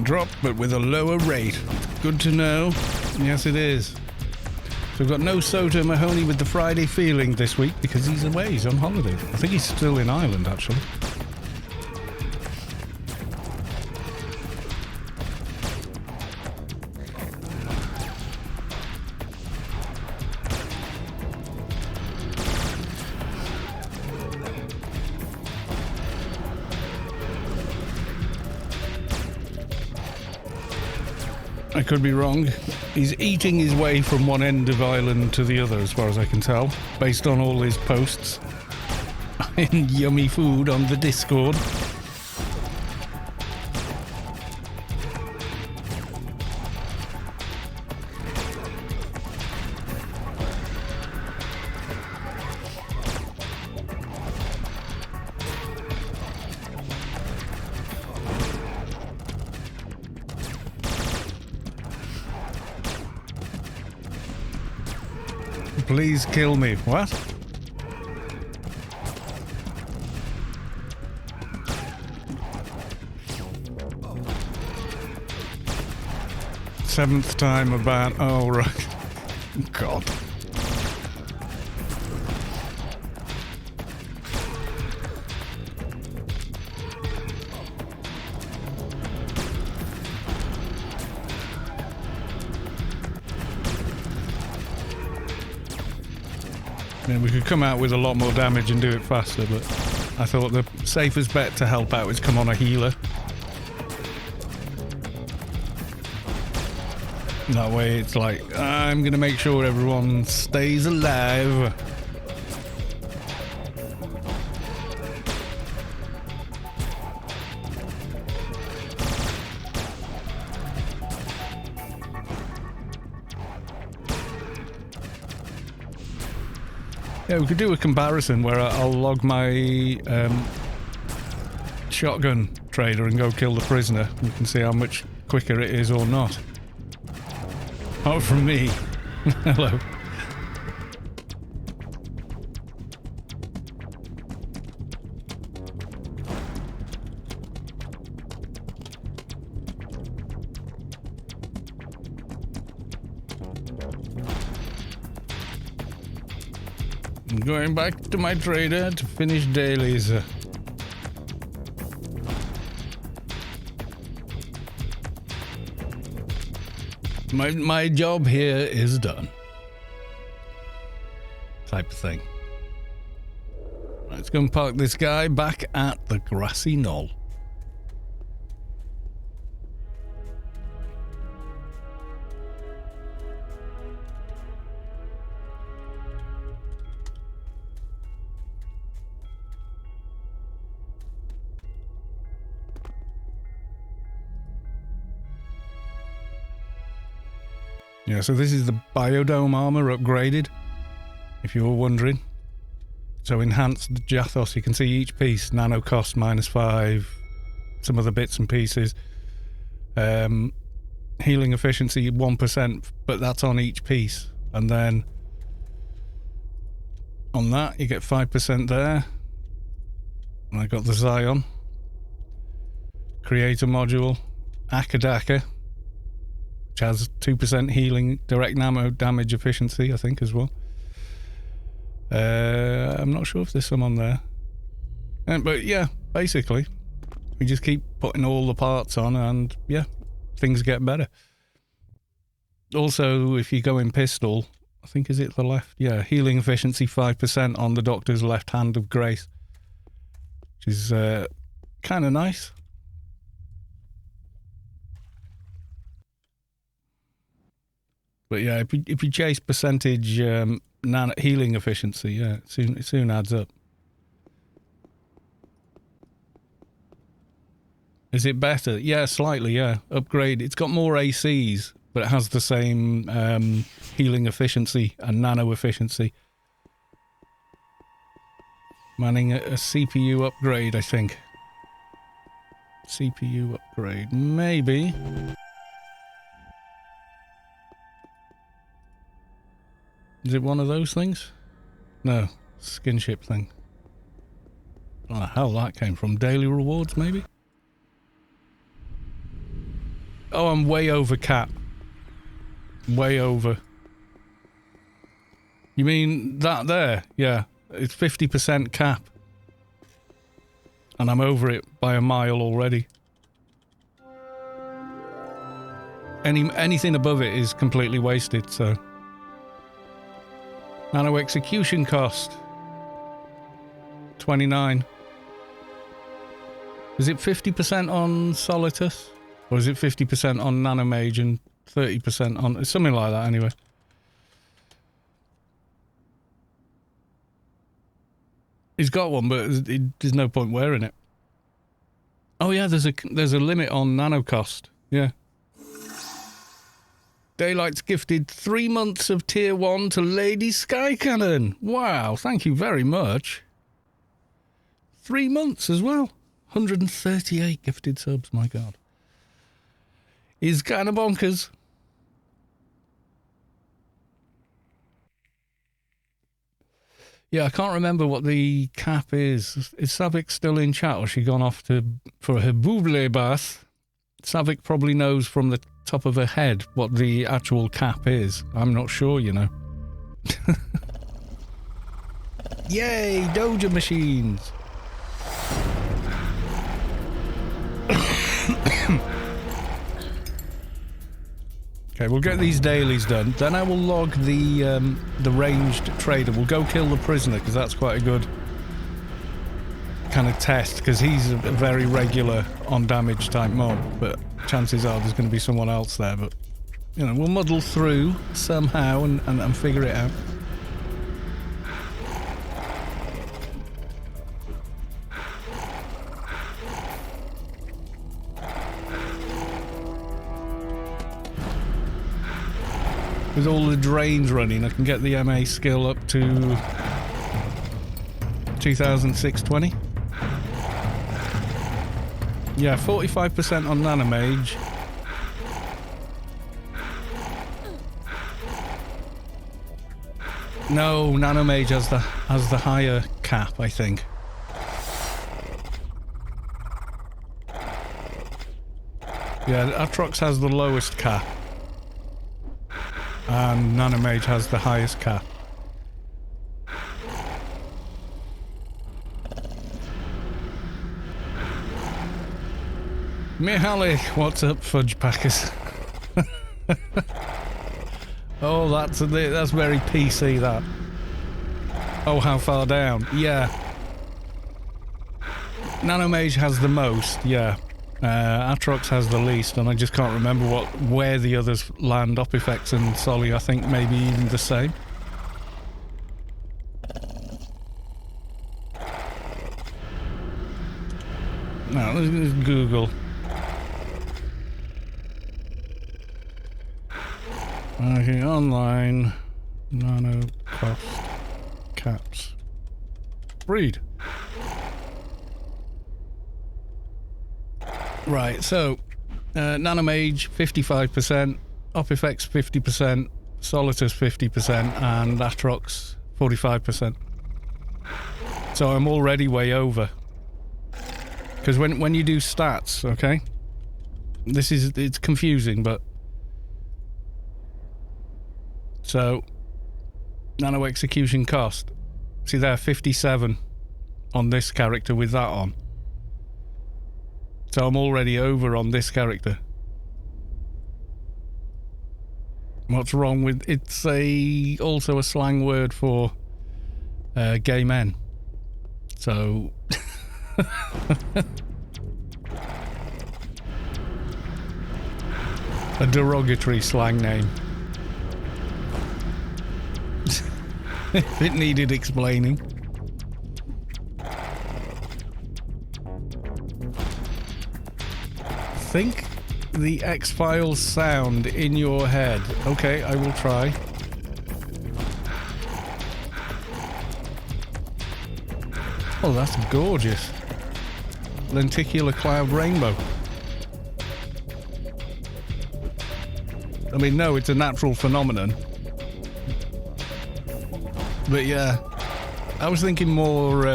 Drop, but with a lower rate. Good to know. Yes, it is. So we've got no Soto Mahoney with the Friday feeling this week because he's away. He's on holiday. I think he's still in Ireland, actually. I could be wrong. He's eating his way from one end of Ireland to the other, as far as I can tell, based on all his posts in yummy food on the Discord. Please kill me. What? Seventh time about... Oh, right. God. Yeah, we could come out with a lot more damage and do it faster, but I thought the safest bet to help out is come on a healer. That way it's like, I'm going to make sure everyone stays alive. Yeah, we could do a comparison where I'll log my shotgun trader and go kill the prisoner. We can see how much quicker it is or not. Oh, from me. Hello. I'm going back to my trader to finish dailies. My job here is done. Type of thing. Let's go and park this guy back at the grassy knoll. Yeah, so this is the Biodome armor upgraded, if you were wondering. So enhanced Jathos, you can see each piece, nano cost -5, some other bits and pieces. Healing efficiency 1%, but that's on each piece. And then on that you get 5% there. And I got the Zion. Creator module, Akadaka, which has 2% healing, direct ammo damage efficiency, I think, as well. I'm not sure if there's some on there. But yeah, basically, we just keep putting all the parts on and, yeah, things get better. Also, if you go in pistol, I think, is it the left? Yeah, healing efficiency 5% on the Doctor's left hand of grace, which is kind of nice. But yeah, if you chase percentage healing efficiency, yeah, it soon adds up. Is it better? Yeah, slightly, yeah. Upgrade. It's got more ACs, but it has the same healing efficiency and nano efficiency. Manning a CPU upgrade, I think. CPU upgrade, maybe. Is it one of those things? No, skinship thing. I don't know how that came from. Daily rewards, maybe? Oh, I'm way over cap. Way over. You mean that there? Yeah. It's 50% cap. And I'm over it by a mile already. Anything above it is completely wasted, so... Nano execution cost. 29. Is it 50% on Solitus? Or is it 50% on Nanomage and 30% on... Something like that, anyway. He's got one, but there's no point wearing it. Oh yeah, there's a limit on nano cost. Yeah. Daylight's gifted 3 months of Tier 1 to Lady Skycannon. Wow, thank you very much. 3 months as well. 138 gifted subs, my God. Is kind of bonkers. Yeah, I can't remember what the cap is. Is Savik still in chat, or has she gone off for her bouble bath? Savik probably knows from the top of her head what the actual cap is. I'm not sure, you know. Yay, Doja machines! Okay, we'll get these dailies done. Then I will log the ranged trader. We'll go kill the prisoner, because that's quite a good kind of test, because he's a very regular on damage type mob, but chances are there's going to be someone else there. But, you know, we'll muddle through somehow and figure it out. With all the drains running, I can get the MA skill up to 2620. Yeah, 45% on Nanomage. No, Nanomage has the higher cap, I think. Yeah, Atrox has the lowest cap. And Nanomage has the highest cap. Mihaly, what's up, fudge packers? Oh, that's very PC, that. Oh, how far down? Yeah. Nanomage has the most, yeah. Atrox has the least, and I just can't remember where the others land. Opifex and Soli, I think, maybe even the same. Now, let's Google. Okay, online, nano cost, caps. Read. Right, so, Nanomage 55%, Opifex 50%, Solitus 50%, and Atrox 45%. So I'm already way over. Because when you do stats, okay, it's confusing, but... So, nano execution cost. See there, 57 on this character with that on. So I'm already over on this character. What's wrong with... It's also a slang word for gay men. So... a derogatory slang name. If it needed explaining. Think the X-Files sound in your head. Okay, I will try. Oh, that's gorgeous. Lenticular cloud rainbow. I mean, no, it's a natural phenomenon. But yeah, I was thinking more,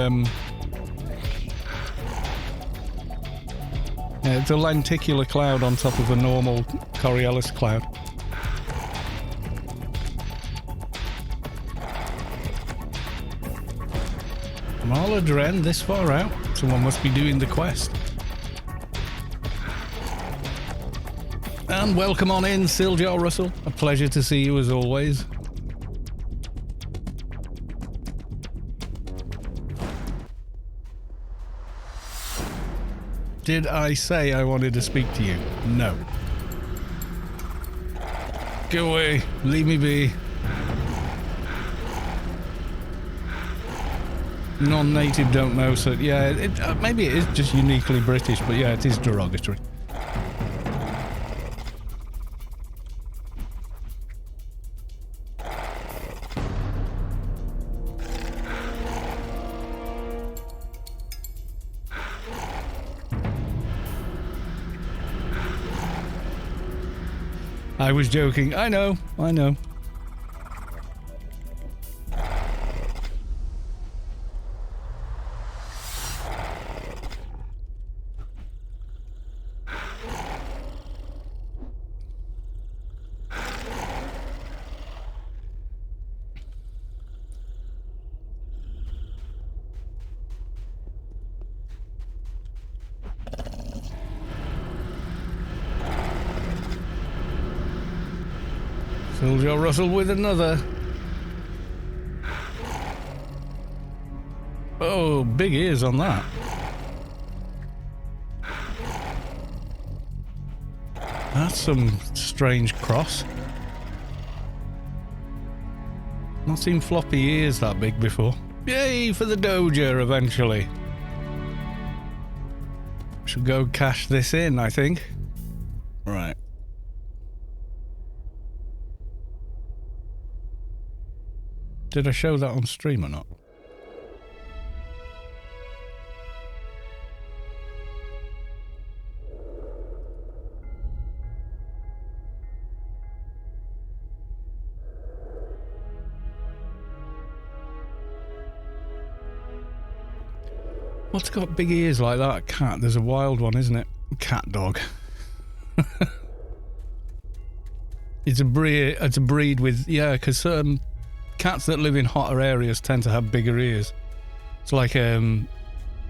It's a lenticular cloud on top of a normal Coriolis cloud. Marladren this far out? Someone must be doing the quest. And welcome on in, Siljar Russell. A pleasure to see you as always. Did I say I wanted to speak to you? No. Go away. Leave me be. Non-native don't know, so yeah, maybe it is just uniquely British, but yeah, it is derogatory. I was joking. I know. Siljar Russell with another. Oh, big ears on that. That's some strange cross. Not seen floppy ears that big before. Yay for the Doja eventually. Should go cash this in, I think. Right. Did I show that on stream or not? What's got big ears like that? A cat. There's a wild one, isn't it? Cat dog. It's a breed with, yeah, because cats that live in hotter areas tend to have bigger ears. It's like, you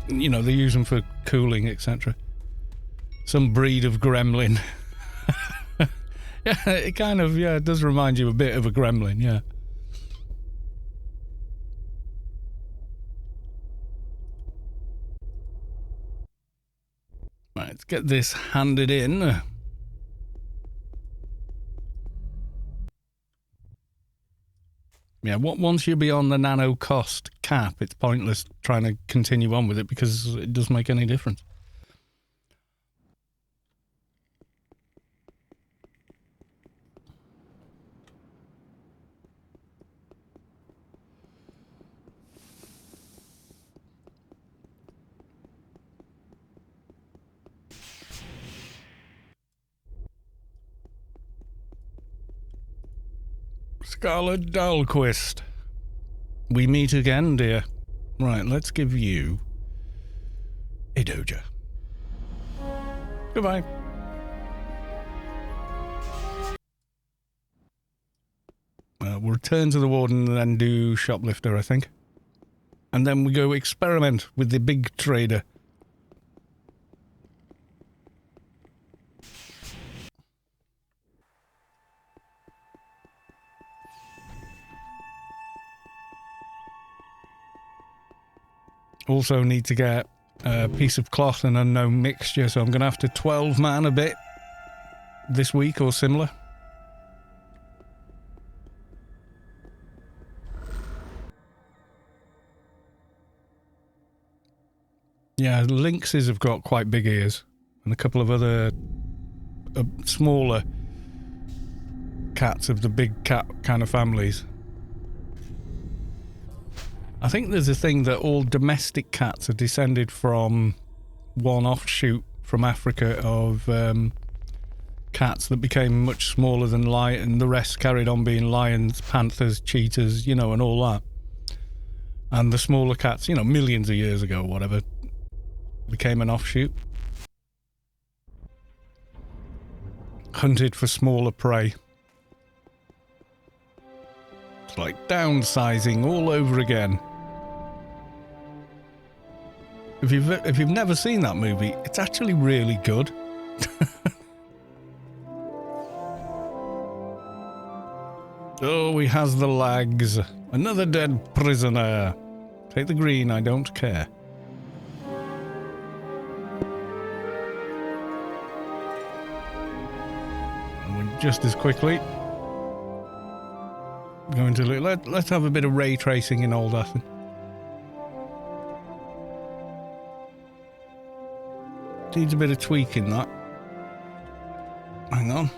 know, they use them for cooling, etc. Some breed of gremlin. Yeah, it kind of, yeah, it does remind you a bit of a gremlin, yeah. Right, let's get this handed in. Yeah, once you're beyond the nano cost cap, it's pointless trying to continue on with it because it doesn't make any difference. Scarlet Dahlquist. We meet again, dear. Right, let's give you a Doja. Goodbye. We'll return to the warden and then do shoplifter, I think. And then we go experiment with the big trader. Also need to get a piece of cloth and unknown mixture, so I'm going to have to 12 man a bit this week or similar. Yeah, lynxes have got quite big ears, and a couple of other smaller cats of the big cat kind of families. I think there's a thing that all domestic cats are descended from one offshoot from Africa of cats that became much smaller than lion, and the rest carried on being lions, panthers, cheetahs, you know, and all that. And the smaller cats, you know, millions of years ago or whatever, became an offshoot. hunted for smaller prey. It's like downsizing all over again. If you've never seen that movie, it's actually really good. Oh, he has the lags. Another dead prisoner. Take the green, I don't care. And just as quickly. Going to let's have a bit of ray tracing in Old Athens. Needs a bit of tweaking, that. Hang on.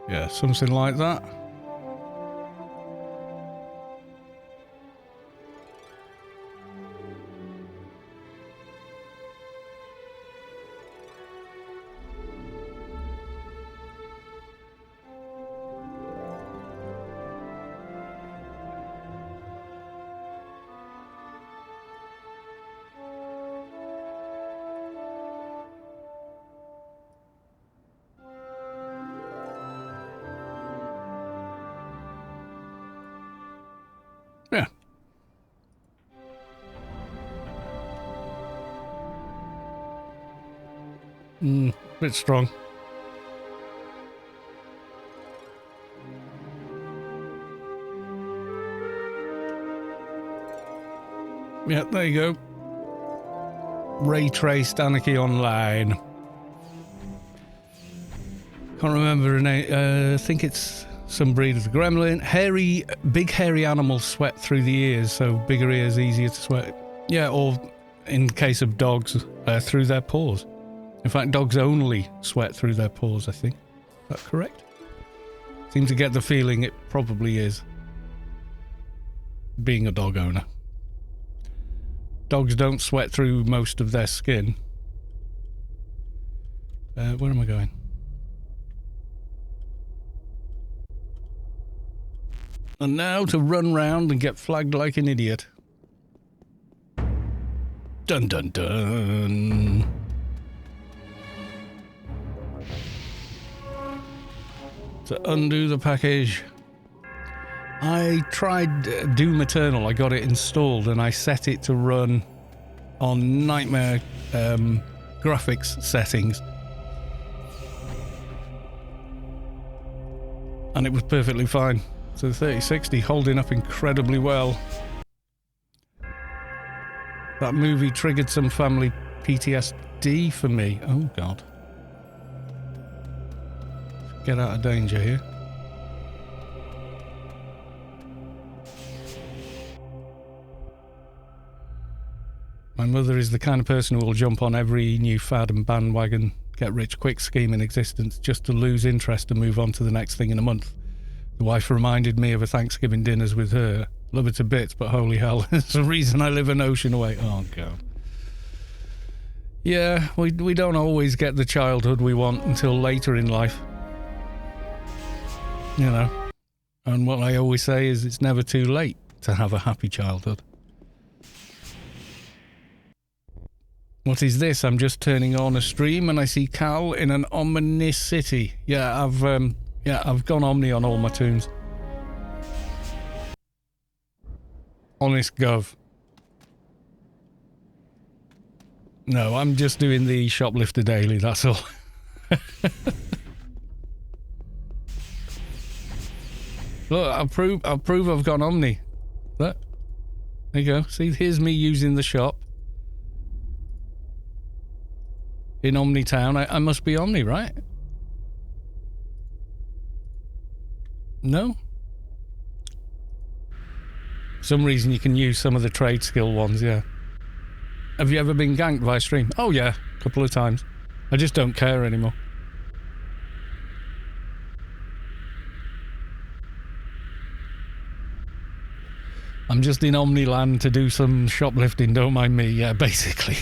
Yeah, something like that. Yeah. Bit strong. Yeah, there you go. Ray traced Anarchy Online. Can't remember her name. I think it's some breed of the gremlin. Big hairy animals sweat through the ears, so bigger ears easier to sweat. Yeah, or in case of dogs, through their paws. In fact, dogs only sweat through their paws, I think. Is that correct? Seem to get the feeling it probably is. Being a dog owner. Dogs don't sweat through most of their skin. Where am I going? And now to run round and get flagged like an idiot. Dun dun dun. To undo the package. I tried Doom Eternal. I got it installed and I set it to run on nightmare graphics settings. And it was perfectly fine. So the 3060 holding up incredibly well. That movie triggered some family PTSD for me. Oh God. Get out of danger here. My mother is the kind of person who will jump on every new fad and bandwagon, get rich quick scheme in existence just to lose interest and move on to the next thing in a month. The wife reminded me of a Thanksgiving dinners with her. Love her to bits, but holy hell, there's a reason I live an ocean away. Oh, God. Yeah, we don't always get the childhood we want until later in life. You know. And what I always say is it's never too late to have a happy childhood. What is this? I'm just turning on a stream and I see Cal in an ominous city. Yeah, I've gone Omni on all my tunes. Honest Gov. No, I'm just doing the Shoplifter Daily, that's all. Look, I'll prove I've gone Omni. Look. There you go. See, here's me using the shop. In Omni Town. I must be Omni, right? No? For some reason you can use some of the trade skill ones, yeah. Have you ever been ganked via stream? Oh yeah, a couple of times. I just don't care anymore. I'm just in Omniland to do some shoplifting, don't mind me, yeah, basically.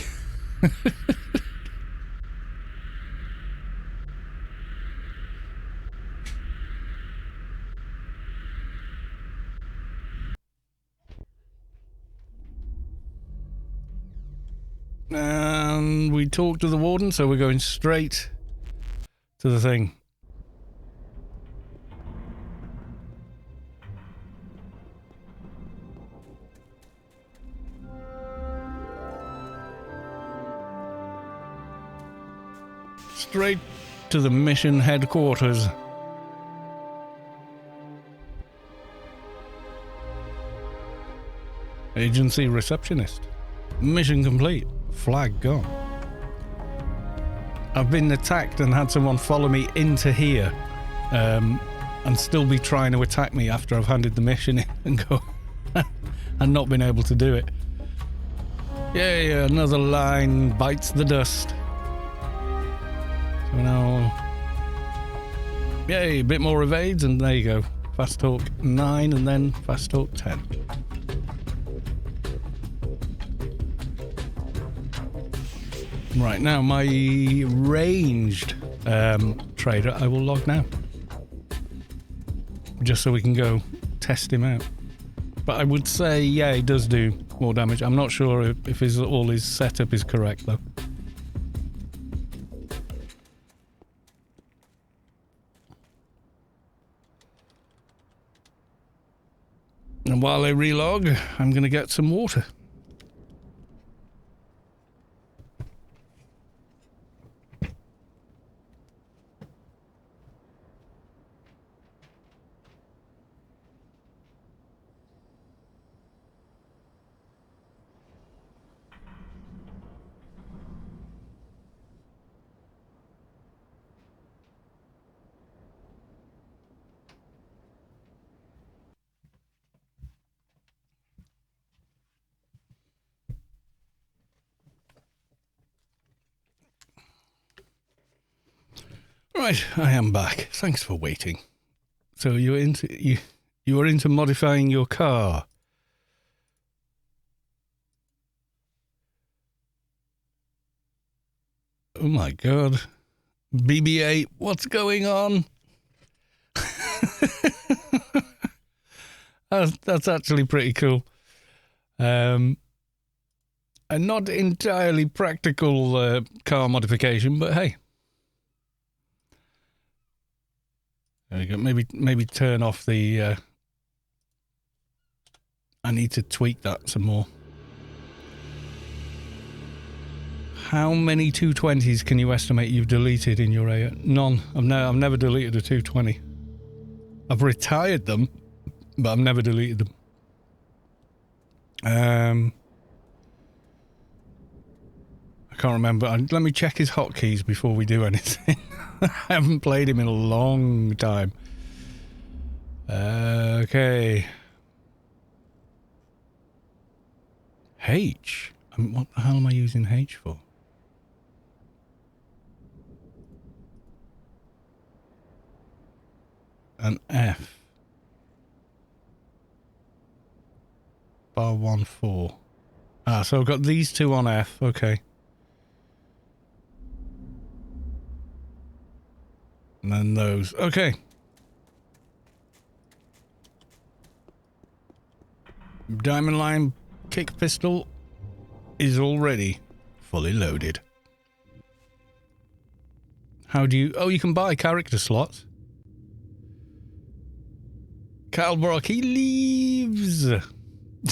And we talked to the warden, so we're going straight to the thing. Straight to the mission headquarters. Agency receptionist. Mission complete. Flag gone. I've been attacked and had someone follow me into here and still be trying to attack me after I've handed the mission in and go and not been able to do it. Yay, another line bites the dust. So now, yay, a bit more evades, and there you go. Fast talk 9 and then fast talk 10. Right, now my ranged trader I will log now. Just so we can go test him out. But I would say, yeah, he does do more damage. I'm not sure if all his setup is correct, though. And while they relog, I'm going to get some water. Right, I am back. Thanks for waiting. So you were into modifying your car. Oh my god. BB-8, what's going on? That's actually pretty cool. A not entirely practical car modification, but hey. There we go. Maybe turn off the... I need to tweak that some more. How many 220s can you estimate you've deleted in your area? None. I've never deleted a 220. I've retired them, but I've never deleted them. I can't remember. Let me check his hotkeys before we do anything. I haven't played him in a long time. Okay. H. What the hell am I using H for? An F. Bar 1-4. Ah, so I've got these two on F. Okay. And then those. Okay. Diamond line kick pistol is already fully loaded. How do you... Oh, you can buy character slots. Carl Brock, he leaves.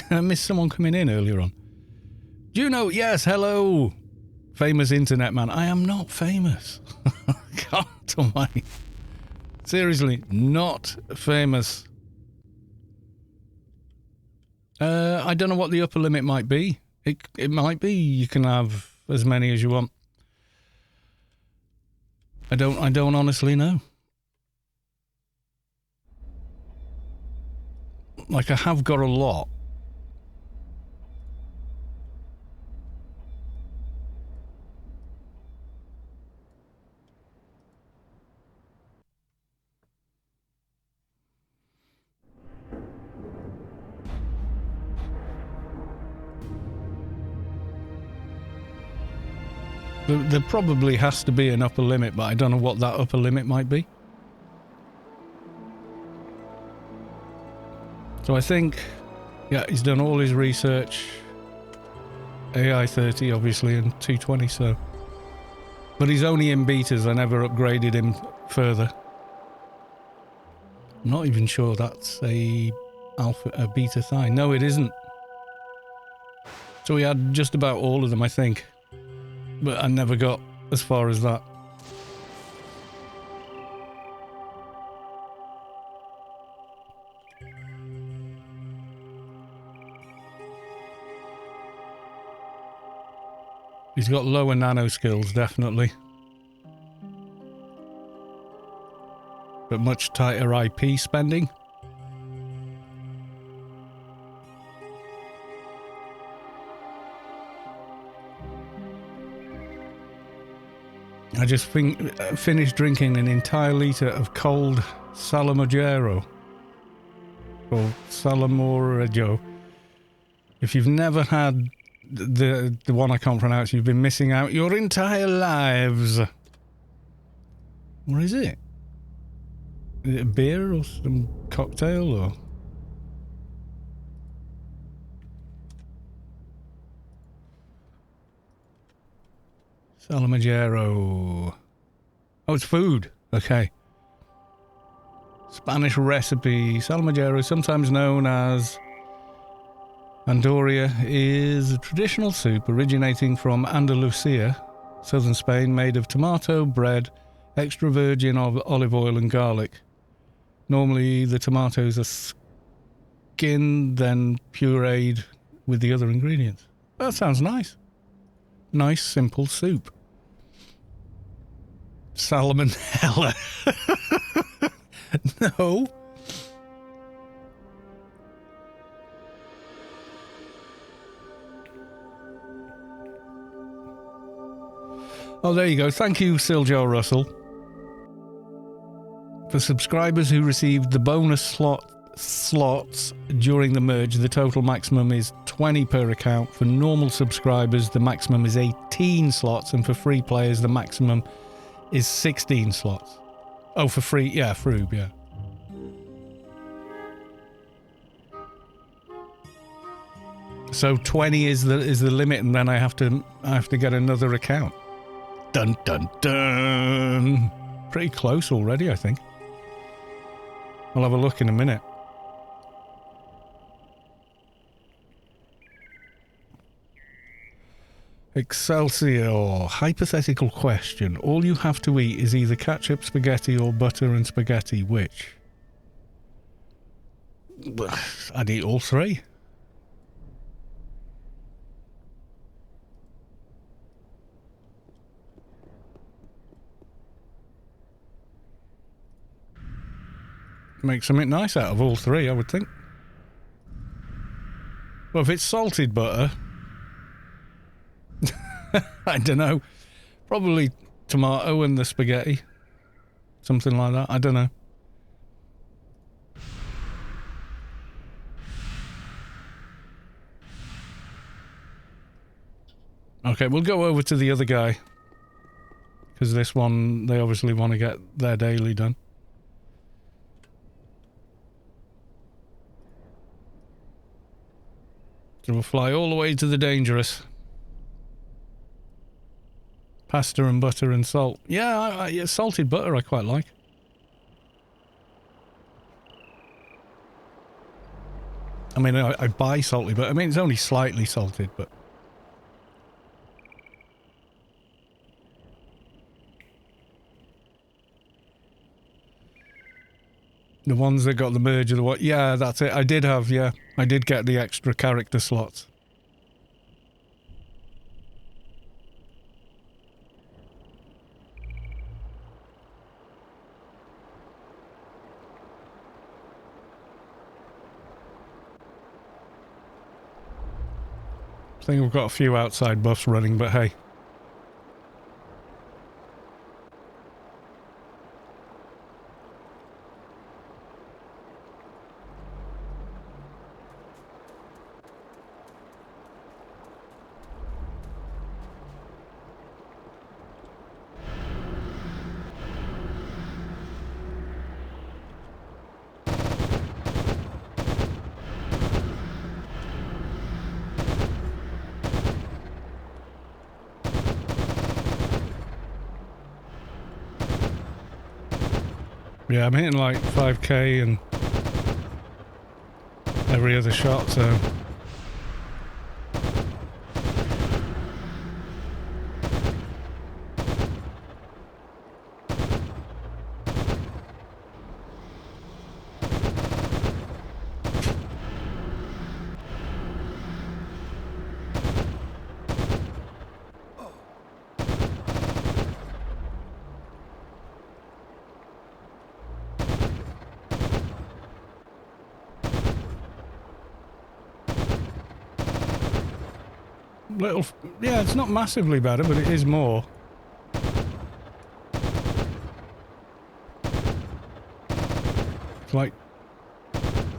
I missed someone coming in earlier on. Juno, yes, hello. Famous internet man. I am not famous. God almighty. Seriously, not famous. I don't know what the upper limit might be. It might be you can have as many as you want. I don't honestly know. Like, I have got a lot. There probably has to be an upper limit, but I don't know what that upper limit might be. So I think, yeah, he's done all his research. AI 30 obviously and 220, so. But he's only in betas, I never upgraded him further. I'm not even sure that's a beta sign. No, it isn't. So we had just about all of them, I think. But I never got as far as that. He's got lower nano skills, definitely. But much tighter IP spending. I just finished drinking an entire litre of cold Salamogero. Or Salamorejo. If you've never had the one I can't pronounce, you've been missing out your entire lives. What is it? Is it a beer or some cocktail or? Salamogero. Oh, it's food. Okay. Spanish recipe. Salamogero, sometimes known as Andoria, is a traditional soup originating from Andalusia, southern Spain, made of tomato, bread, extra virgin olive oil and garlic. Normally the tomatoes are skinned, then pureed with the other ingredients. That sounds nice. Nice, simple soup. Salmonella. No. Oh, there you go. Thank you, Siljo Russell. For subscribers who received the bonus slots during the merge, the total maximum is 20 per account. For normal subscribers, the maximum is 18 slots, and for free players, the maximum is 16 slots. Oh, for free, yeah, Froob, yeah. So 20 is the limit, and then I have to get another account. Dun dun dun. Pretty close already, I think. I'll have a look in a minute. Excelsior. Hypothetical question. All you have to eat is either ketchup, spaghetti, or butter and spaghetti. Which? I'd eat all three. Make something nice out of all three, I would think. Well, if it's salted butter... I don't know. Probably tomato and the spaghetti. Something like that. I don't know. Okay, we'll go over to the other guy. Because this one, they obviously want to get their daily done. So we'll fly all the way to the dangerous. Pasta and butter and salt. Yeah, yeah, salted butter I quite like. I mean, I buy salted butter. I mean, it's only slightly salted, but... The ones that got the merge of the what? Yeah, that's it. I did have, yeah. I did get the extra character slots. I think we've got a few outside buffs running, but hey. Yeah, I'm hitting like 5k and every other shot, so... Little... Yeah, it's not massively better, but it is more. It's like...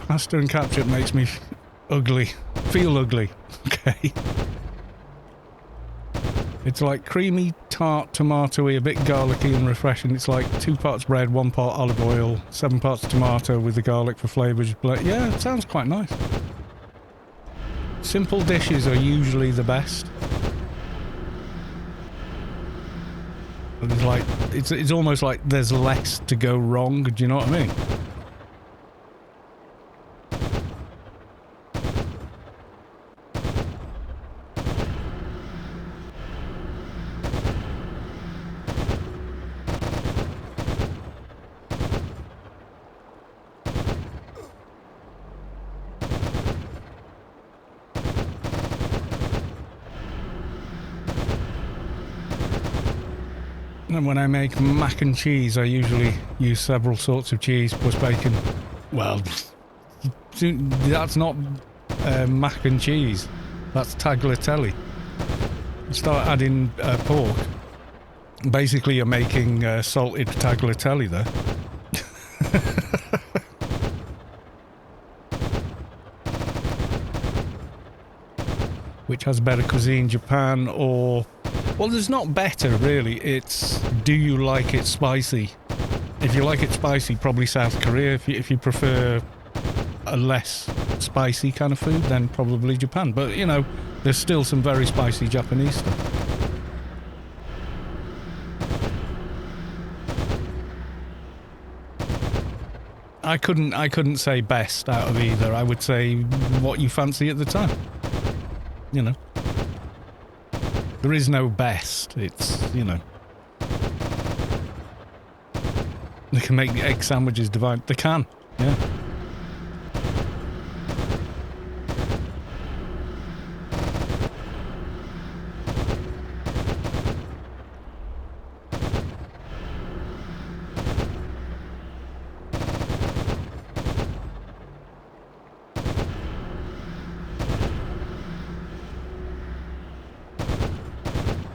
Pasta and ketchup makes me ugly. Feel ugly. Okay. It's like creamy, tart, tomatoey, a bit garlicky and refreshing. It's like 2 parts bread, 1 part olive oil, 7 parts tomato with the garlic for flavours. Yeah, it sounds quite nice. Simple dishes are usually the best. And it's like, it's almost like there's less to go wrong, do you know what I mean? And when I make mac and cheese, I usually use several sorts of cheese plus bacon. Well, that's not mac and cheese. That's tagliatelle. You start adding pork. Basically, you're making salted tagliatelle there. Which has better cuisine, Japan or... Well, there's not better, really. It's, do you like it spicy? If you like it spicy, probably South Korea. If you prefer a less spicy kind of food, then probably Japan. But, you know, there's still some very spicy Japanese stuff. I couldn't say best out of either. I would say what you fancy at the time. You know. There is no best. It's, you know. They can make the egg sandwiches divine. They can, yeah.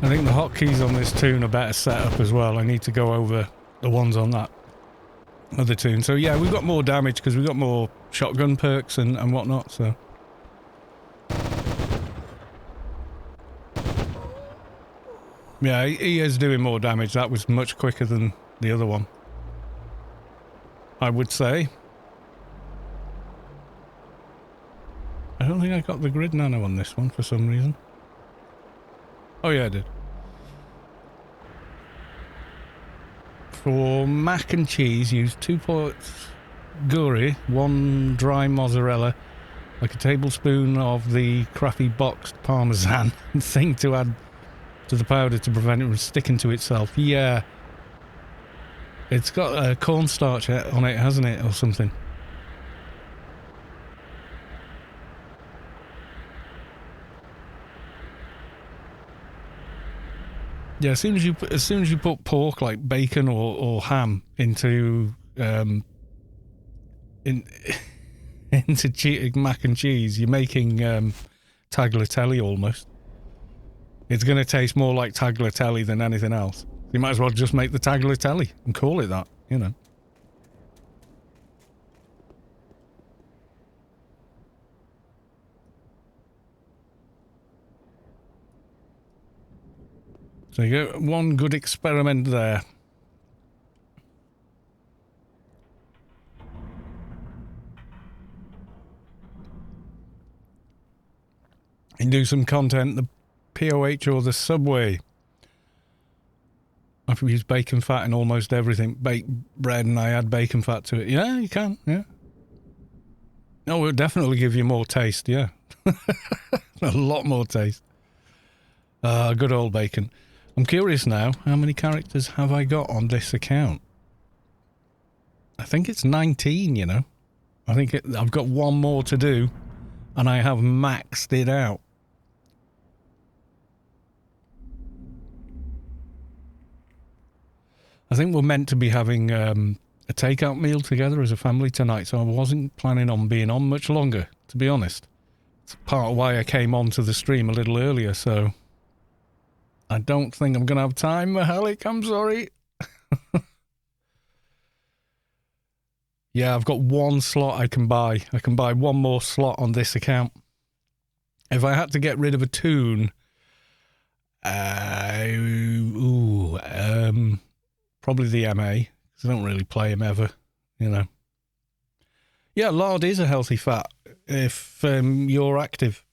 I think the hotkeys on this tune are better set up as well. I need to go over the ones on that other tune. So yeah, we've got more damage because we've got more shotgun perks and whatnot, so... Yeah, he is doing more damage. That was much quicker than the other one, I would say. I don't think I got the grid nano on this one for some reason. Oh yeah, I did. For mac and cheese, use 2 parts guri, 1 dry mozzarella, like a tablespoon of the crappy boxed parmesan thing to add to the powder to prevent it from sticking to itself. Yeah. It's got cornstarch on it, hasn't it, or something? Yeah, as soon as you put pork like bacon or ham into into mac and cheese, you're making tagliatelle almost. It's going to taste more like tagliatelle than anything else. You might as well just make the tagliatelle and call it that, you know. So you get one good experiment there. And do some content, the POH or the Subway. I've used bacon fat in almost everything. Baked bread and I add bacon fat to it. Yeah, you can, yeah. No, it'll definitely give you more taste, yeah. A lot more taste. Good old bacon. I'm curious now, how many characters have I got on this account? I think it's 19, you know. I've got one more to do, and I have maxed it out. I think we're meant to be having a takeout meal together as a family tonight, so I wasn't planning on being on much longer, to be honest. It's part of why I came onto the stream a little earlier, so I don't think I'm going to have time, Mahalik, I'm sorry. Yeah, I've got one slot I can buy. I can buy one more slot on this account. If I had to get rid of a toon, probably the MA, because I don't really play him ever, you know. Yeah, lard is a healthy fat if you're active.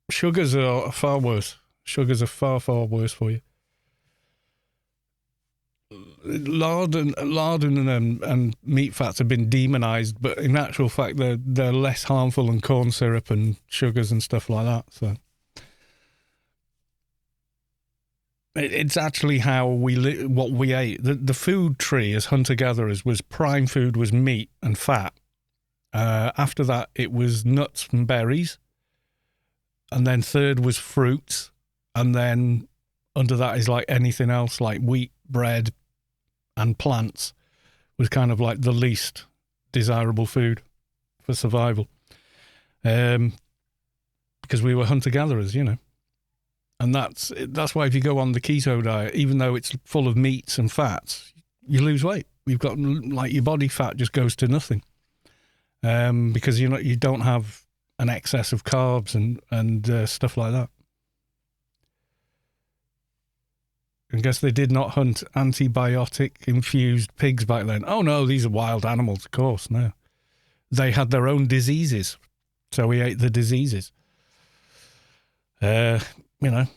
Sugars are far worse. Sugars are far, far worse for you. Lard and meat fats have been demonized, but in actual fact they're less harmful than corn syrup and sugars and stuff like that. So it's actually how what we ate. The food tree as hunter-gatherers was prime food was meat and fat. After that it was nuts and berries, and then third was fruits, and then under that is like anything else like wheat, bread, and plants was kind of like the least desirable food for survival. Because we were hunter-gatherers, you know. And that's why if you go on the keto diet, even though it's full of meats and fats, you lose weight. You've got, like, your body fat just goes to nothing. Because you don't have an excess of carbs and stuff like that. I guess they did not hunt antibiotic-infused pigs back then. Oh, no, these are wild animals, of course, no. They had their own diseases, so we ate the diseases. You know.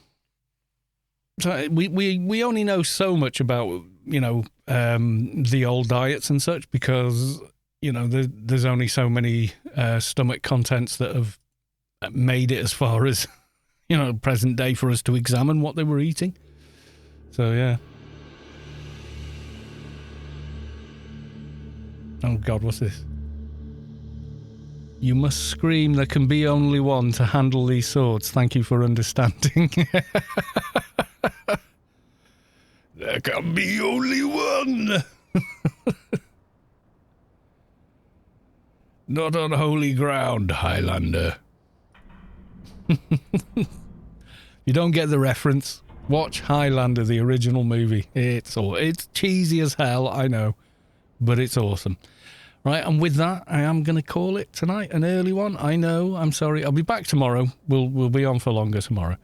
So we only know so much about, you know, the old diets and such because, you know, there's only so many stomach contents that have made it as far as, you know, present day for us to examine what they were eating. So, yeah. Oh, God, what's this? You must scream, there can be only one to handle these swords. Thank you for understanding. There can be only one. Not on holy ground, Highlander. You don't get the reference. Watch Highlander, the original movie. It's cheesy as hell, I know, but it's awesome. Right, and with that, I am going to call it tonight an early one. I know, I'm sorry. I'll be back tomorrow. We'll be on for longer tomorrow.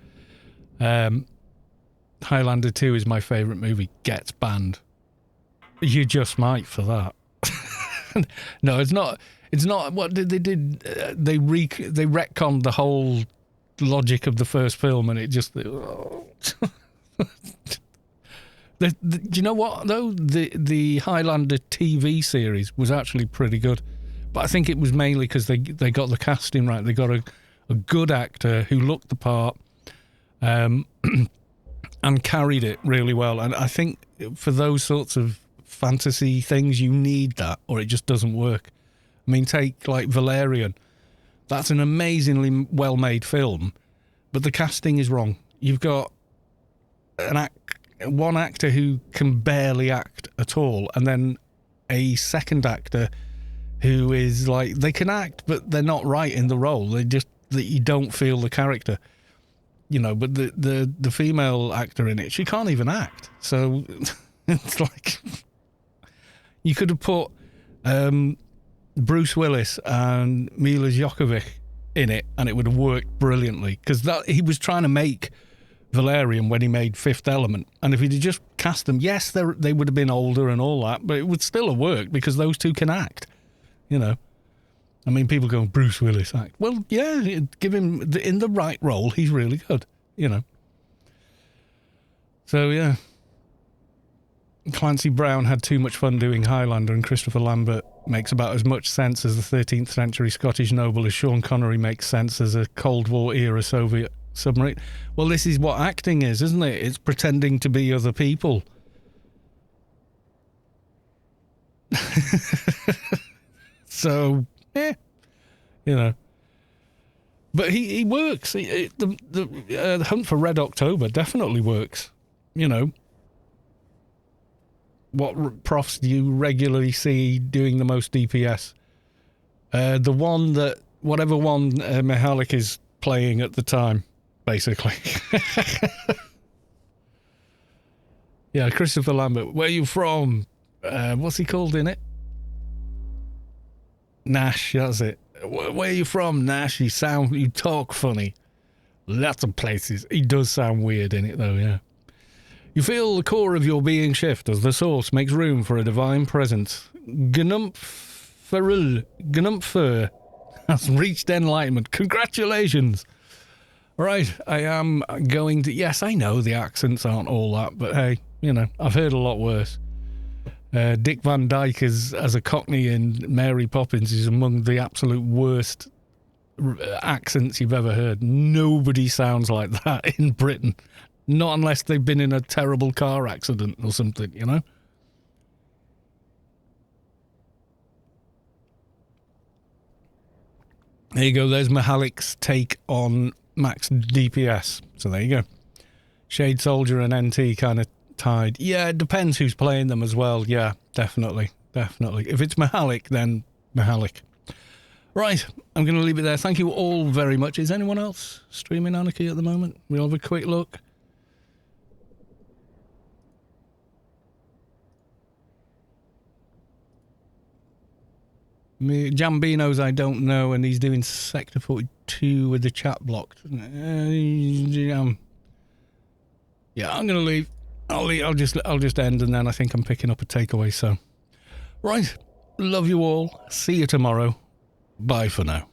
Highlander 2 is my favourite movie. Gets banned. You just might for that. No, it's not. It's not. What did they did? They retconned the whole logic of the first film, and it just. Do you know what though? The Highlander TV series was actually pretty good, but I think it was mainly because they got the casting right. They got a good actor who looked the part, and carried it really well. And I think for those sorts of fantasy things, you need that, or it just doesn't work. I mean, take like Valerian. That's an amazingly well-made film, but the casting is wrong. You've got one actor who can barely act at all, and then a second actor who is like, they can act, but they're not right in the role. That you don't feel the character, you know. But the female actor in it, she can't even act. So it's like you could have put Bruce Willis and Mila Djokovic in it, and it would have worked brilliantly, because he was trying to make Valerian when he made Fifth Element, and if he'd just cast them, yes, they would have been older and all that, but it would still have worked because those two can act, you know. I mean, people go, Bruce Willis act. Well, yeah, give him in the right role, he's really good, you know. So, yeah. Clancy Brown had too much fun doing Highlander, and Christopher Lambert makes about as much sense as the 13th century Scottish noble as Sean Connery makes sense as a Cold War era Soviet submarine. Well, this is what acting is, isn't it? It's pretending to be other people. So, you know. But he works. The Hunt for Red October definitely works. You know. What profs do you regularly see doing the most DPS? The one that, whatever one Mihalik is playing at the time, basically. Yeah, Christopher Lambert. Where you from? What's he called in it? Nash, that's it. Where are you from, Nash? You talk funny. Lots of places. He does sound weird in it, though, yeah. You feel the core of your being shift as the source makes room for a divine presence. Gnumpfer has reached enlightenment. Congratulations! Right, I am going to... Yes, I know the accents aren't all that, but hey, you know, I've heard a lot worse. Dick Van Dyke as a Cockney in Mary Poppins is among the absolute worst accents you've ever heard. Nobody sounds like that in Britain. Not unless they've been in a terrible car accident or something, you know? There you go. There's Mihalik's take on max DPS. So there you go. Shade Soldier and NT kind of tied. Yeah, it depends who's playing them as well. Yeah, definitely. Definitely. If it's Mihalik, then Mihalik. Right, I'm going to leave it there. Thank you all very much. Is anyone else streaming Anarchy at the moment? We'll have a quick look. Jambino's I don't know, and he's doing Sector 42 with the chat blocked. Yeah, I'm gonna leave. I'll just end, and then I think I'm picking up a takeaway. So, right, love you all. See you tomorrow. Bye for now.